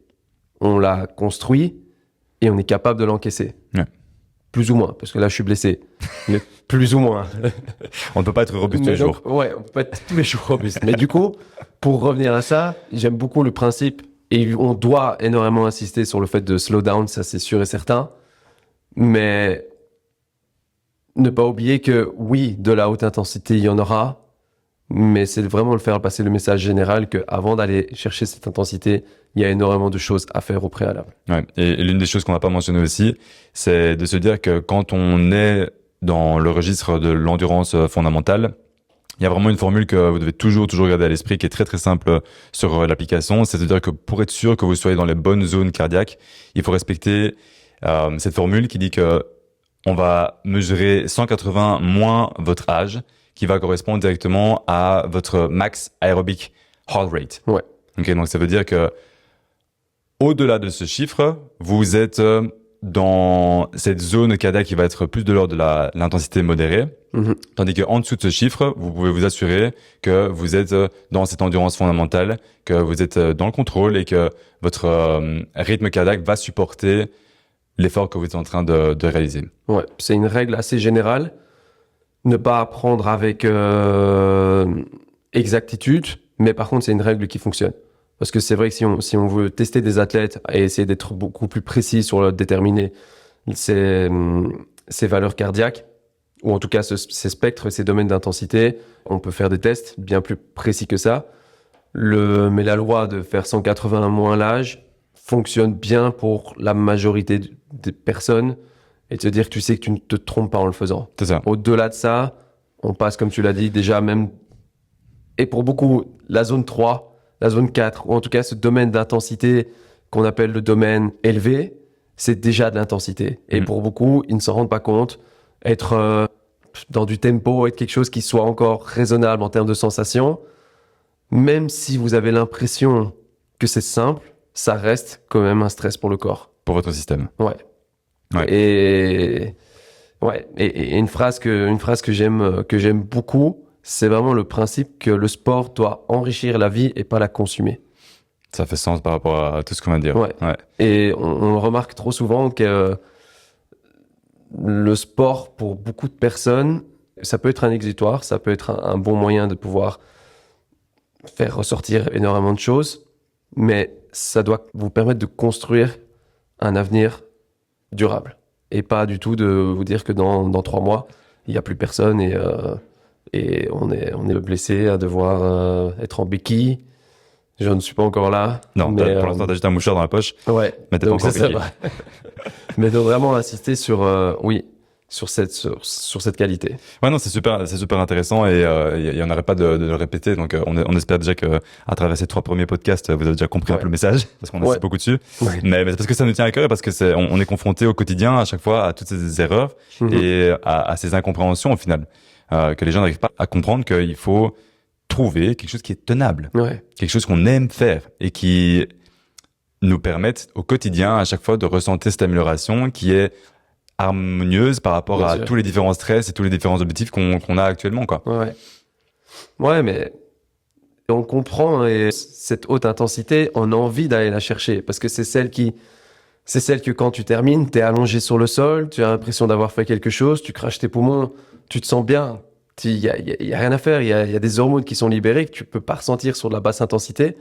On l'a construit et on est capable de l'encaisser. Ouais. Plus ou moins, parce que là, je suis blessé. Mais plus ou moins. On ne peut pas être robuste tous les jours. Ouais, on peut pas être tous les jours robuste. Mais du coup, pour revenir à ça, j'aime beaucoup le principe, et on doit énormément insister sur le fait de slow down, ça c'est sûr et certain. Mais ne pas oublier que oui, de la haute intensité, il y en aura, mais c'est vraiment le faire passer le message général qu'avant d'aller chercher cette intensité, il y a énormément de choses à faire au préalable. Ouais. Et l'une des choses qu'on n'a pas mentionné aussi, c'est de se dire que quand on est dans le registre de l'endurance fondamentale, il y a vraiment une formule que vous devez toujours garder à l'esprit, qui est très très simple sur l'application. C'est-à-dire que pour être sûr que vous soyez dans les bonnes zones cardiaques, il faut respecter cette formule qui dit que on va mesurer 180 moins votre âge, qui va correspondre directement à votre max aerobic heart rate. Ouais. Ok, donc ça veut dire que au-delà de ce chiffre, vous êtes dans cette zone cardiaque qui va être plus de l'ordre de l'intensité modérée, tandis qu'en dessous de ce chiffre, vous pouvez vous assurer que vous êtes dans cette endurance fondamentale, que vous êtes dans le contrôle et que votre rythme cardiaque va supporter l'effort que vous êtes en train de réaliser. Ouais, c'est une règle assez générale. Ne pas apprendre avec exactitude, mais par contre, c'est une règle qui fonctionne. Parce que c'est vrai que si on veut tester des athlètes et essayer d'être beaucoup plus précis sur déterminer ces valeurs cardiaques, ou en tout cas ces spectres, ces domaines d'intensité, on peut faire des tests bien plus précis que ça. Mais la loi de faire 180 moins l'âge fonctionne bien pour la majorité des personnes, et te dire que tu sais que tu ne te trompes pas en le faisant. C'est ça. Au-delà de ça, on passe, comme tu l'as dit, déjà même, et pour beaucoup, la zone 3, la zone 4, ou en tout cas ce domaine d'intensité qu'on appelle le domaine élevé, c'est déjà de l'intensité. Et pour beaucoup, ils ne s'en rendent pas compte. Être dans du tempo, être quelque chose qui soit encore raisonnable en termes de sensation, même si vous avez l'impression que c'est simple, ça reste quand même un stress pour le corps. Pour votre système. Ouais. Ouais. Et une phrase que j'aime beaucoup, c'est vraiment le principe que le sport doit enrichir la vie et pas la consumer. Ça fait sens par rapport à tout ce qu'on vient de dire. Ouais. Et on remarque trop souvent que le sport, pour beaucoup de personnes, ça peut être un exutoire, ça peut être un bon moyen de pouvoir faire ressortir énormément de choses, mais ça doit vous permettre de construire un avenir durable. Et pas du tout de vous dire que dans 3 mois, il n'y a plus personne et on est blessé à devoir être en béquille. Je ne suis pas encore là. Non, mais, pour l'instant, t'as juste un mouchoir dans la poche. Ouais. Mais t'es pas encore béquille. Mais de vraiment insister sur cette qualité. Ouais, non, c'est super intéressant et il y en aurait pas de le répéter. Donc, on espère déjà que à travers ces 3 premiers podcasts, vous avez déjà compris un peu le message parce qu'on insiste beaucoup dessus. Ouais. Mais c'est parce que ça nous tient à cœur et parce que on est confronté au quotidien à chaque fois à toutes ces erreurs et à ces incompréhensions au final, que les gens n'arrivent pas à comprendre qu'il faut trouver quelque chose qui est tenable, quelque chose qu'on aime faire et qui nous permette au quotidien à chaque fois de ressentir cette amélioration qui est harmonieuse par rapport à tous les différents stress et tous les différents objectifs qu'on a actuellement, quoi. Ouais, mais on comprend cette haute intensité, on a envie d'aller la chercher parce que c'est celle que quand tu termines, t'es allongé sur le sol, tu as l'impression d'avoir fait quelque chose, tu craches tes poumons, tu te sens bien. Il y a rien à faire, il y a des hormones qui sont libérées que tu peux pas ressentir sur de la basse intensité,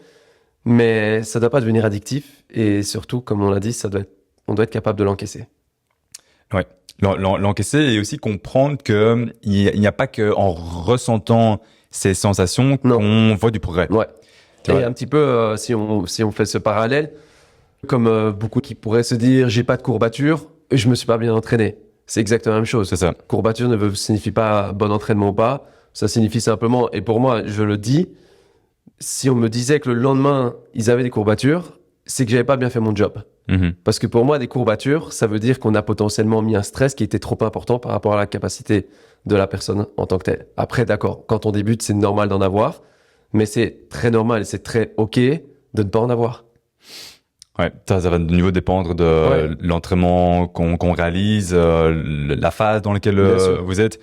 mais ça doit pas devenir addictif et surtout, comme on l'a dit, on doit être capable de l'encaisser. Ouais, l'encaisser et aussi comprendre que il n'y a pas que en ressentant ces sensations qu'on voit du progrès. Ouais. Et un petit peu, si on fait ce parallèle, comme beaucoup qui pourraient se dire, j'ai pas de courbature, je me suis pas bien entraîné. C'est exactement la même chose. C'est ça. Courbature ne signifie pas bon entraînement ou pas. Ça signifie simplement, et pour moi, je le dis, si on me disait que le lendemain, ils avaient des courbatures, c'est que j'avais pas bien fait mon job. Parce que pour moi, des courbatures, ça veut dire qu'on a potentiellement mis un stress qui était trop important par rapport à la capacité de la personne en tant que telle. Après, d'accord, quand on débute, c'est normal d'en avoir, mais c'est très normal et c'est très OK de ne pas en avoir. Ouais, ça va de nouveau dépendre de l'entraînement qu'on réalise, la phase dans laquelle vous êtes.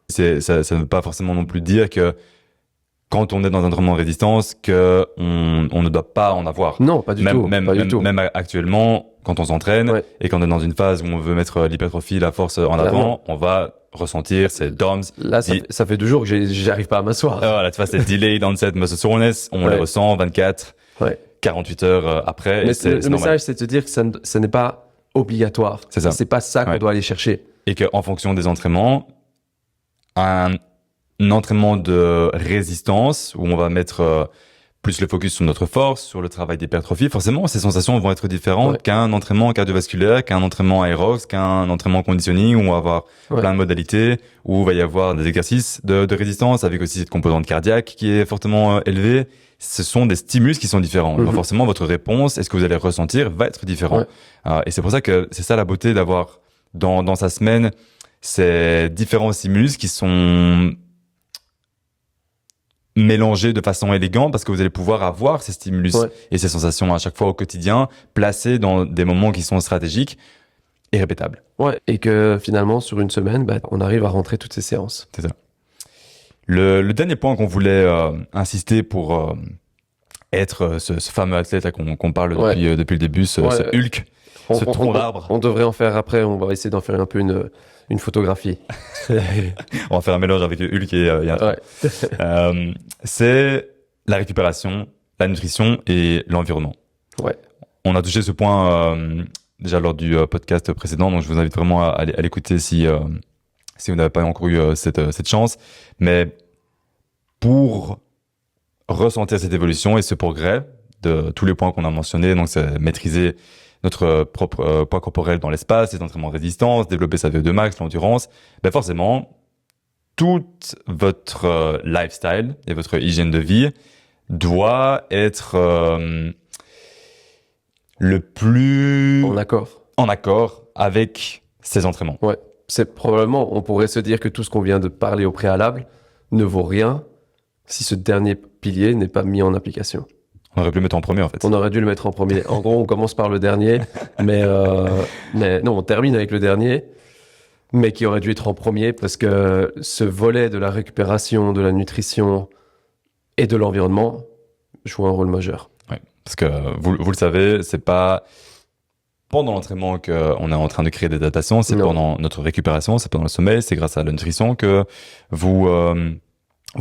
Ça ne veut pas forcément non plus dire que quand on est dans un entraînement de résistance, que on ne doit pas en avoir. Non, pas du tout. Même actuellement, quand on s'entraîne et qu'on est dans une phase où on veut mettre l'hypertrophie, la force en avant, on va ressentir ces DOMS. Là, ça fait 2 jours que j'arrive pas à m'asseoir. Voilà, tu vois, c'est delayed onset muscle soreness, on les ressent 24, 48 heures après. Mais et le message, c'est de te dire que ça n'est pas obligatoire. C'est ça. C'est pas ça qu'on doit aller chercher. Et qu'en fonction des entraînements, un entraînement de résistance où on va mettre plus le focus sur notre force, sur le travail d'hypertrophie, forcément, ces sensations vont être différentes qu'un entraînement cardiovasculaire, qu'un entraînement aérox, qu'un entraînement conditioning où on va avoir plein de modalités, où il va y avoir des exercices de résistance avec aussi cette composante cardiaque qui est fortement élevée. Ce sont des stimulus qui sont différents. Donc forcément, votre réponse, est-ce que vous allez ressentir, va être différent. Et c'est pour ça que c'est ça la beauté d'avoir dans sa semaine ces différents stimulus qui sont mélangés de façon élégante parce que vous allez pouvoir avoir ces stimulus et ces sensations à chaque fois au quotidien, placés dans des moments qui sont stratégiques et répétables. Ouais, et que finalement, sur une semaine, on arrive à rentrer toutes ces séances. C'est ça. Le dernier point qu'on voulait insister pour être ce fameux athlète là qu'on parle depuis le début, ce Hulk, ce tronc d'arbre. On devrait en faire après, on va essayer d'en faire un peu une photographie. On va faire un mélange avec Hulk et Yann. C'est la récupération, la nutrition et l'environnement. On a touché ce point déjà lors du podcast précédent, donc je vous invite vraiment à l'écouter si vous n'avez pas encore eu cette chance. Mais pour ressentir cette évolution et ce progrès de tous les points qu'on a mentionnés, donc c'est maîtriser notre propre poids corporel dans l'espace, les entraînements de résistance, développer sa VO2 max, l'endurance, forcément, tout votre lifestyle et votre hygiène de vie doit être le plus en accord avec ces entraînements. Ouais, c'est probablement, on pourrait se dire que tout ce qu'on vient de parler au préalable ne vaut rien si ce dernier pilier n'est pas mis en application. On aurait pu le mettre en premier, en fait. On aurait dû le mettre en premier. En gros, on commence par le dernier, mais non, on termine avec le dernier, mais qui aurait dû être en premier parce que ce volet de la récupération, de la nutrition et de l'environnement joue un rôle majeur. Oui, parce que vous le savez, c'est pas pendant l'entraînement qu'on est en train de créer des adaptations, c'est pendant notre récupération, c'est pendant le sommeil, c'est grâce à la nutrition que vous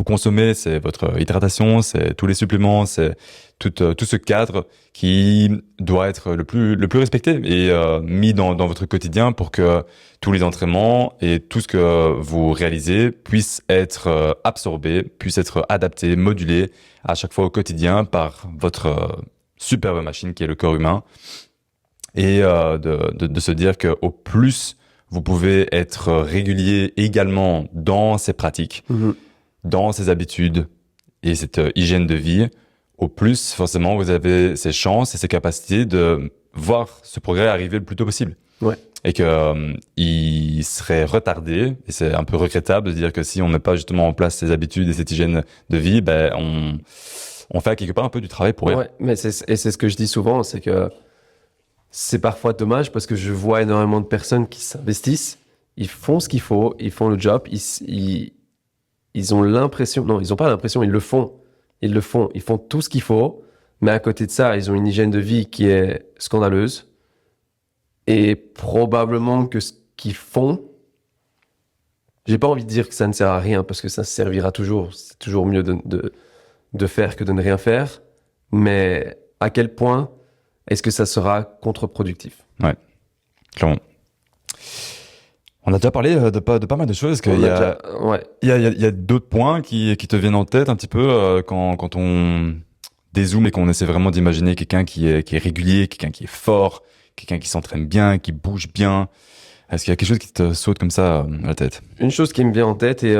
consommez, c'est votre hydratation, c'est tous les suppléments, c'est tout ce cadre qui doit être le plus respecté et mis dans votre quotidien pour que tous les entraînements et tout ce que vous réalisez puissent être absorbés, puissent être adaptés, modulés à chaque fois au quotidien par votre superbe machine qui est le corps humain et de se dire que au plus vous pouvez être régulier également dans ces pratiques, dans ces habitudes et cette hygiène de vie, au plus, forcément, vous avez ces chances et ces capacités de voir ce progrès arriver le plus tôt possible. Et il serait retardé, et c'est un peu regrettable de dire que si on met pas justement en place ces habitudes et cette hygiène de vie, on fait quelque part un peu du travail pour rien. Ouais, mais c'est ce que je dis souvent, c'est que c'est parfois dommage parce que je vois énormément de personnes qui s'investissent, ils font ce qu'il faut, ils font le job, ils ont l'impression, non, ils n'ont pas l'impression, ils le font. Ils font tout ce qu'il faut, mais à côté de ça, ils ont une hygiène de vie qui est scandaleuse. Et probablement que ce qu'ils font, j'ai pas envie de dire que ça ne sert à rien, parce que ça servira toujours. C'est toujours mieux de faire que de ne rien faire. Mais à quel point est-ce que ça sera contre-productif? Ouais, clairement. On a déjà parlé de pas mal de choses. Il y a d'autres points qui te viennent en tête un petit peu quand on dézoome et qu'on essaie vraiment d'imaginer quelqu'un qui est régulier, quelqu'un qui est fort, quelqu'un qui s'entraîne bien, qui bouge bien, Est-ce qu'il y a quelque chose qui te saute comme ça à la tête? Une chose qui me vient en tête, et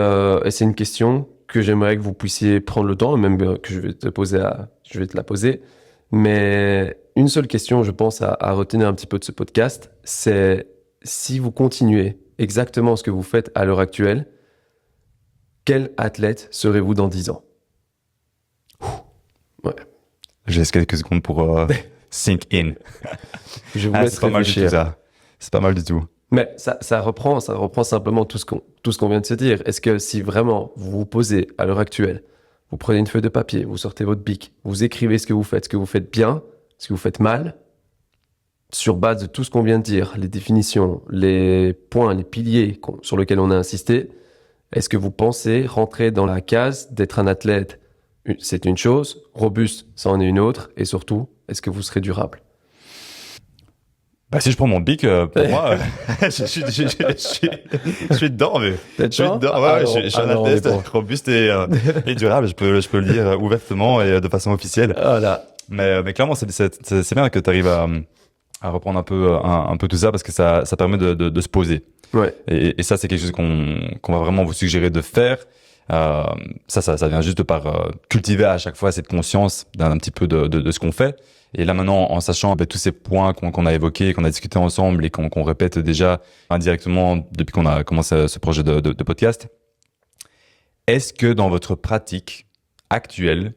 c'est une question que j'aimerais que vous puissiez prendre le temps, même que je vais te la poser. Mais une seule question, je pense, à retenir un petit peu de ce podcast, c'est si vous continuez exactement ce que vous faites à l'heure actuelle, quel athlète serez-vous dans 10 ans? Ouais. Je laisse quelques secondes pour sink in. Je vous laisse c'est pas mal du tout, réfléchir. ça. C'est pas mal du tout. Mais ça reprend simplement tout ce qu'on vient de se dire. Est-ce que si vraiment vous vous posez à l'heure actuelle, vous prenez une feuille de papier, vous sortez votre bic, vous écrivez ce que vous faites bien, ce que vous faites mal, sur base de tout ce qu'on vient de dire, les définitions, les points, les piliers sur lesquels on a insisté, est-ce que vous pensez rentrer dans la case d'être un athlète? C'est une chose, robuste, ça en est une autre, et surtout, est-ce que vous serez durable? Bah, si je prends mon bic, pour moi, je suis dedans, mais. Je suis dedans, ouais, je suis un athlète robuste et durable. Je peux le dire ouvertement et de façon officielle. Voilà. Mais clairement, c'est bien que tu arrives à reprendre un peu tout ça parce que ça permet de se poser. Ouais. Et ça, c'est quelque chose qu'on va vraiment vous suggérer de faire. Ça vient juste par cultiver à chaque fois cette conscience d'un petit peu de ce qu'on fait. Et là maintenant, en sachant tous ces points qu'on a évoqués, qu'on a discuté ensemble et qu'on répète déjà indirectement depuis qu'on a commencé ce projet de podcast, est-ce que dans votre pratique actuelle,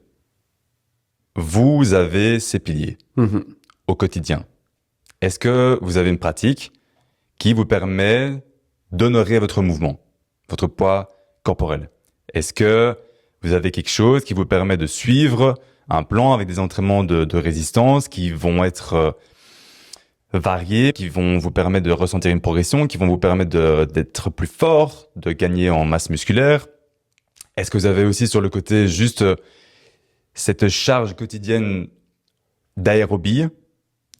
vous avez ces piliers au quotidien? Est-ce que vous avez une pratique qui vous permet d'honorer votre mouvement, votre poids corporel? Est-ce que vous avez quelque chose qui vous permet de suivre un plan avec des entraînements de résistance qui vont être variés, qui vont vous permettre de ressentir une progression, qui vont vous permettre d'être plus fort, de gagner en masse musculaire? Est-ce que vous avez aussi sur le côté juste cette charge quotidienne d'aérobie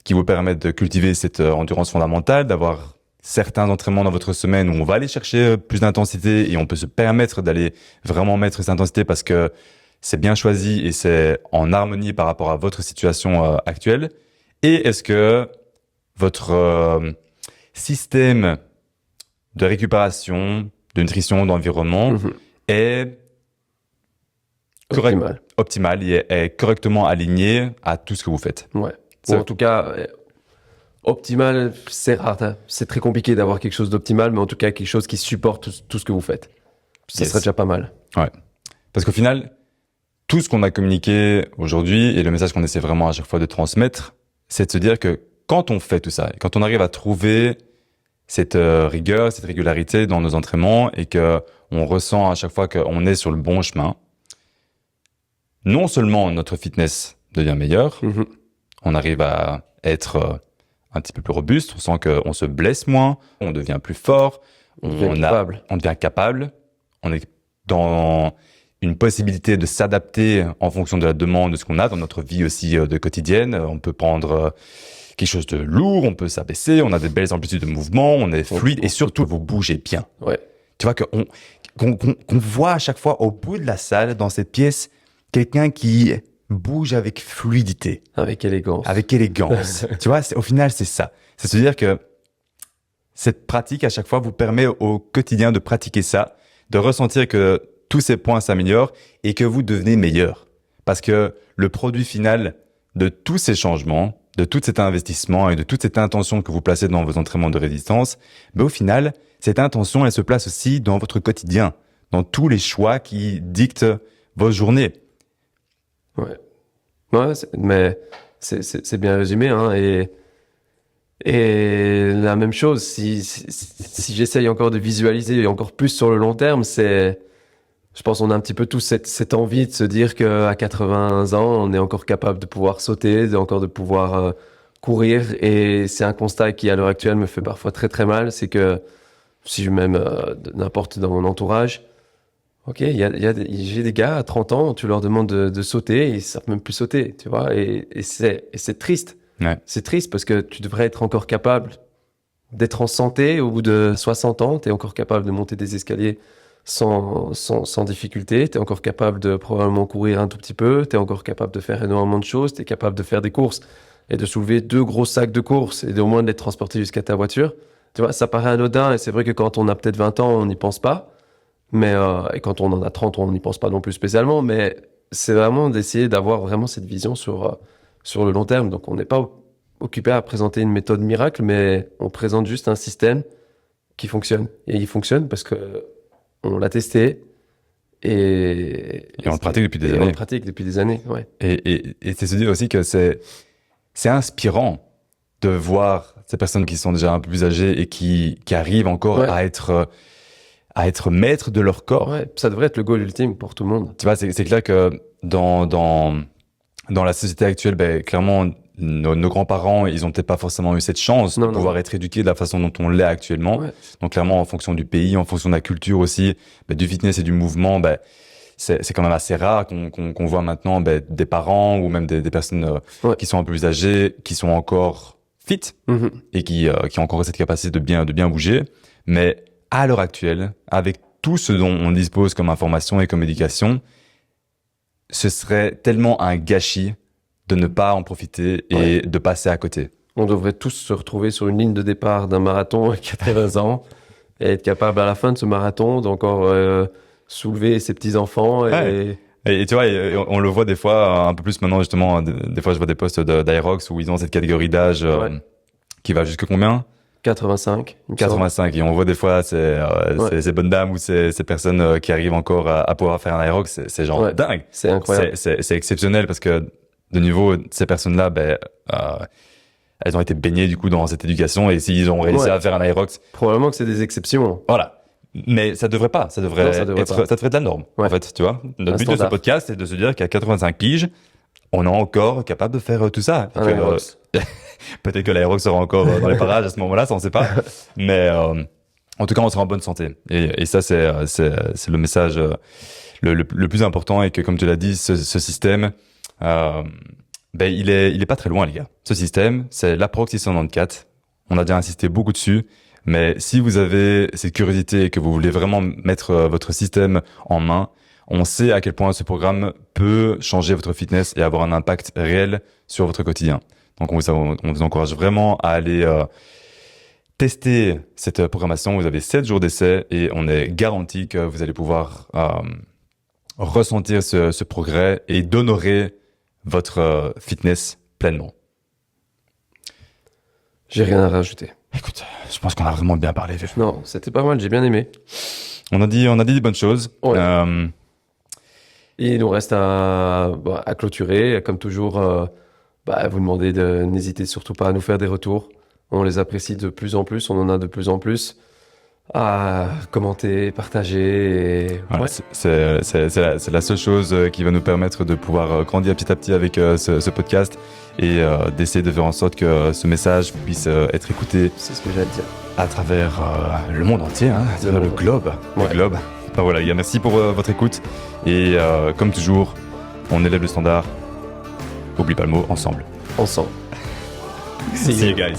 qui vous permet de cultiver cette endurance fondamentale, d'avoir certains entraînements dans votre semaine où on va aller chercher plus d'intensité et on peut se permettre d'aller vraiment mettre cette intensité parce que c'est bien choisi et c'est en harmonie par rapport à votre situation actuelle? Et est-ce que votre système de récupération, de nutrition, d'environnement est optimal et est correctement aligné à tout ce que vous faites? Ouais. Ou en tout cas, optimal, c'est rare. C'est très compliqué d'avoir quelque chose d'optimal, mais en tout cas, quelque chose qui supporte tout ce que vous faites. Ça serait déjà pas mal. Ouais. Parce qu'au final, tout ce qu'on a communiqué aujourd'hui et le message qu'on essaie vraiment à chaque fois de transmettre, c'est de se dire que quand on fait tout ça, et quand on arrive à trouver cette rigueur, cette régularité dans nos entraînements et que on ressent à chaque fois qu'on est sur le bon chemin, non seulement notre fitness devient meilleur, on arrive à être un petit peu plus robuste, on sent qu'on se blesse moins, on devient plus fort, on devient capable, on est dans une possibilité de s'adapter en fonction de la demande de ce qu'on a dans notre vie aussi de quotidienne. On peut prendre quelque chose de lourd, on peut s'abaisser, on a des belles amplitudes de mouvement, on est fluide et surtout vous bougez bien. Ouais. Tu vois qu'on voit à chaque fois au bout de la salle, dans cette pièce, quelqu'un qui bouge avec fluidité. Avec élégance. Avec élégance. Tu vois, au final, c'est ça. C'est se dire que cette pratique, à chaque fois, vous permet au quotidien de pratiquer ça, de ressentir que tous ces points s'améliorent et que vous devenez meilleur. Parce que le produit final de tous ces changements, de tout cet investissement et de toute cette intention que vous placez dans vos entraînements de résistance, ben au final, cette intention, elle se place aussi dans votre quotidien, dans tous les choix qui dictent vos journées. Ouais. Ouais, mais c'est bien résumé, hein, et la même chose, si j'essaye encore de visualiser encore plus sur le long terme, je pense qu'on a un petit peu tous cette envie de se dire qu'à 80 ans, on est encore capable de pouvoir sauter, de pouvoir courir. Et c'est un constat qui, à l'heure actuelle, me fait parfois très très mal. C'est que si je même n'importe dans mon entourage, ok, j'ai des gars à 30 ans, tu leur demandes de sauter, et ils savent même plus sauter, tu vois. Et c'est triste. Ouais. C'est triste parce que tu devrais être encore capable d'être en santé au bout de 60 ans. Tu es encore capable de monter des escaliers sans difficulté. Tu es encore capable de probablement courir un tout petit peu. Tu es encore capable de faire énormément de choses. Tu es capable de faire des courses et de soulever 2 gros sacs de courses et au moins de les transporter jusqu'à ta voiture. Tu vois, ça paraît anodin et c'est vrai que quand on a peut-être 20 ans, on n'y pense pas. Mais, et quand on en a 30, on n'y pense pas non plus spécialement. Mais c'est vraiment d'essayer d'avoir vraiment cette vision sur le long terme. Donc, on n'est pas occupé à présenter une méthode miracle, mais on présente juste un système qui fonctionne. Et il fonctionne parce que on l'a testé et on le pratique depuis des et années. On le pratique depuis des années, ouais. Et c'est se dire aussi que c'est inspirant de voir ces personnes qui sont déjà un peu plus âgées et qui arrivent encore Ouais. à être maîtres de leur corps. Ouais, ça devrait être le goal ultime pour tout le monde. Tu vois, c'est clair que dans la société actuelle, ben, clairement, nos grands-parents, ils ont peut-être pas forcément eu cette chance de pouvoir être éduqués de la façon dont on l'est actuellement. Ouais. Donc clairement, en fonction du pays, en fonction de la culture aussi, ben, du fitness et du mouvement, ben, c'est quand même assez rare qu'on voit maintenant ben, des parents ou même des personnes qui sont un peu plus âgées, qui sont encore fit et qui ont encore cette capacité de bien bouger. Mais à l'heure actuelle, avec tout ce dont on dispose comme information et comme éducation, ce serait tellement un gâchis de ne pas en profiter et de passer à côté. On devrait tous se retrouver sur une ligne de départ d'un marathon à 80 ans et être capable à la fin de ce marathon d'encore soulever ses petits-enfants. Et tu vois, on le voit des fois, un peu plus maintenant justement, des fois je vois des posts d'Aerox où ils ont cette catégorie d'âge qui va jusque combien ? 85. 85. Et on voit des fois ces bonnes dames ou ces personnes qui arrivent encore à pouvoir faire un Aerox, c'est genre dingue. C'est incroyable. C'est exceptionnel parce que de nouveau, ces personnes-là, ben, elles ont été baignées du coup dans cette éducation et s'ils ont réussi à faire un Aerox. Probablement que c'est des exceptions. Voilà. Mais ça devrait pas. Ça devrait être de la norme. En fait, tu vois. Notre but de ce podcast, c'est de se dire qu'à 85 piges, on est encore capable de faire tout ça. Peut-être que l'Aerox sera encore dans les parages à ce moment-là, ça on sait pas. Mais en tout cas, on sera en bonne santé. Et ça, c'est le message le plus important et que, comme tu l'as dit, ce système, ben il est pas très loin, les gars. Ce système, c'est l'Approx 694. On a déjà insisté beaucoup dessus. Mais si vous avez cette curiosité et que vous voulez vraiment mettre votre système en main, on sait à quel point ce programme peut changer votre fitness et avoir un impact réel sur votre quotidien. Donc, on vous encourage vraiment à aller tester cette programmation. Vous avez 7 jours d'essai et on est garanti que vous allez pouvoir ressentir ce progrès et d'honorer votre fitness pleinement. J'ai rien à rajouter. Écoute, je pense qu'on a vraiment bien parlé. Non, c'était pas mal, j'ai bien aimé. On a dit des bonnes choses. Ouais. Et il nous reste à clôturer. Comme toujours, vous demandez n'hésitez surtout pas à nous faire des retours. On les apprécie de plus en plus, on en a de plus en plus. À commenter, partager. Et... Voilà, c'est la seule chose qui va nous permettre de pouvoir grandir petit à petit avec ce podcast et d'essayer de faire en sorte que ce message puisse être écouté. C'est ce que j'allais dire. À travers le monde entier, à travers le globe. Le globe. Ben voilà, les gars, merci pour votre écoute et comme toujours, on élève le standard. Oublie pas le mot, ensemble. Ensemble. See you guys.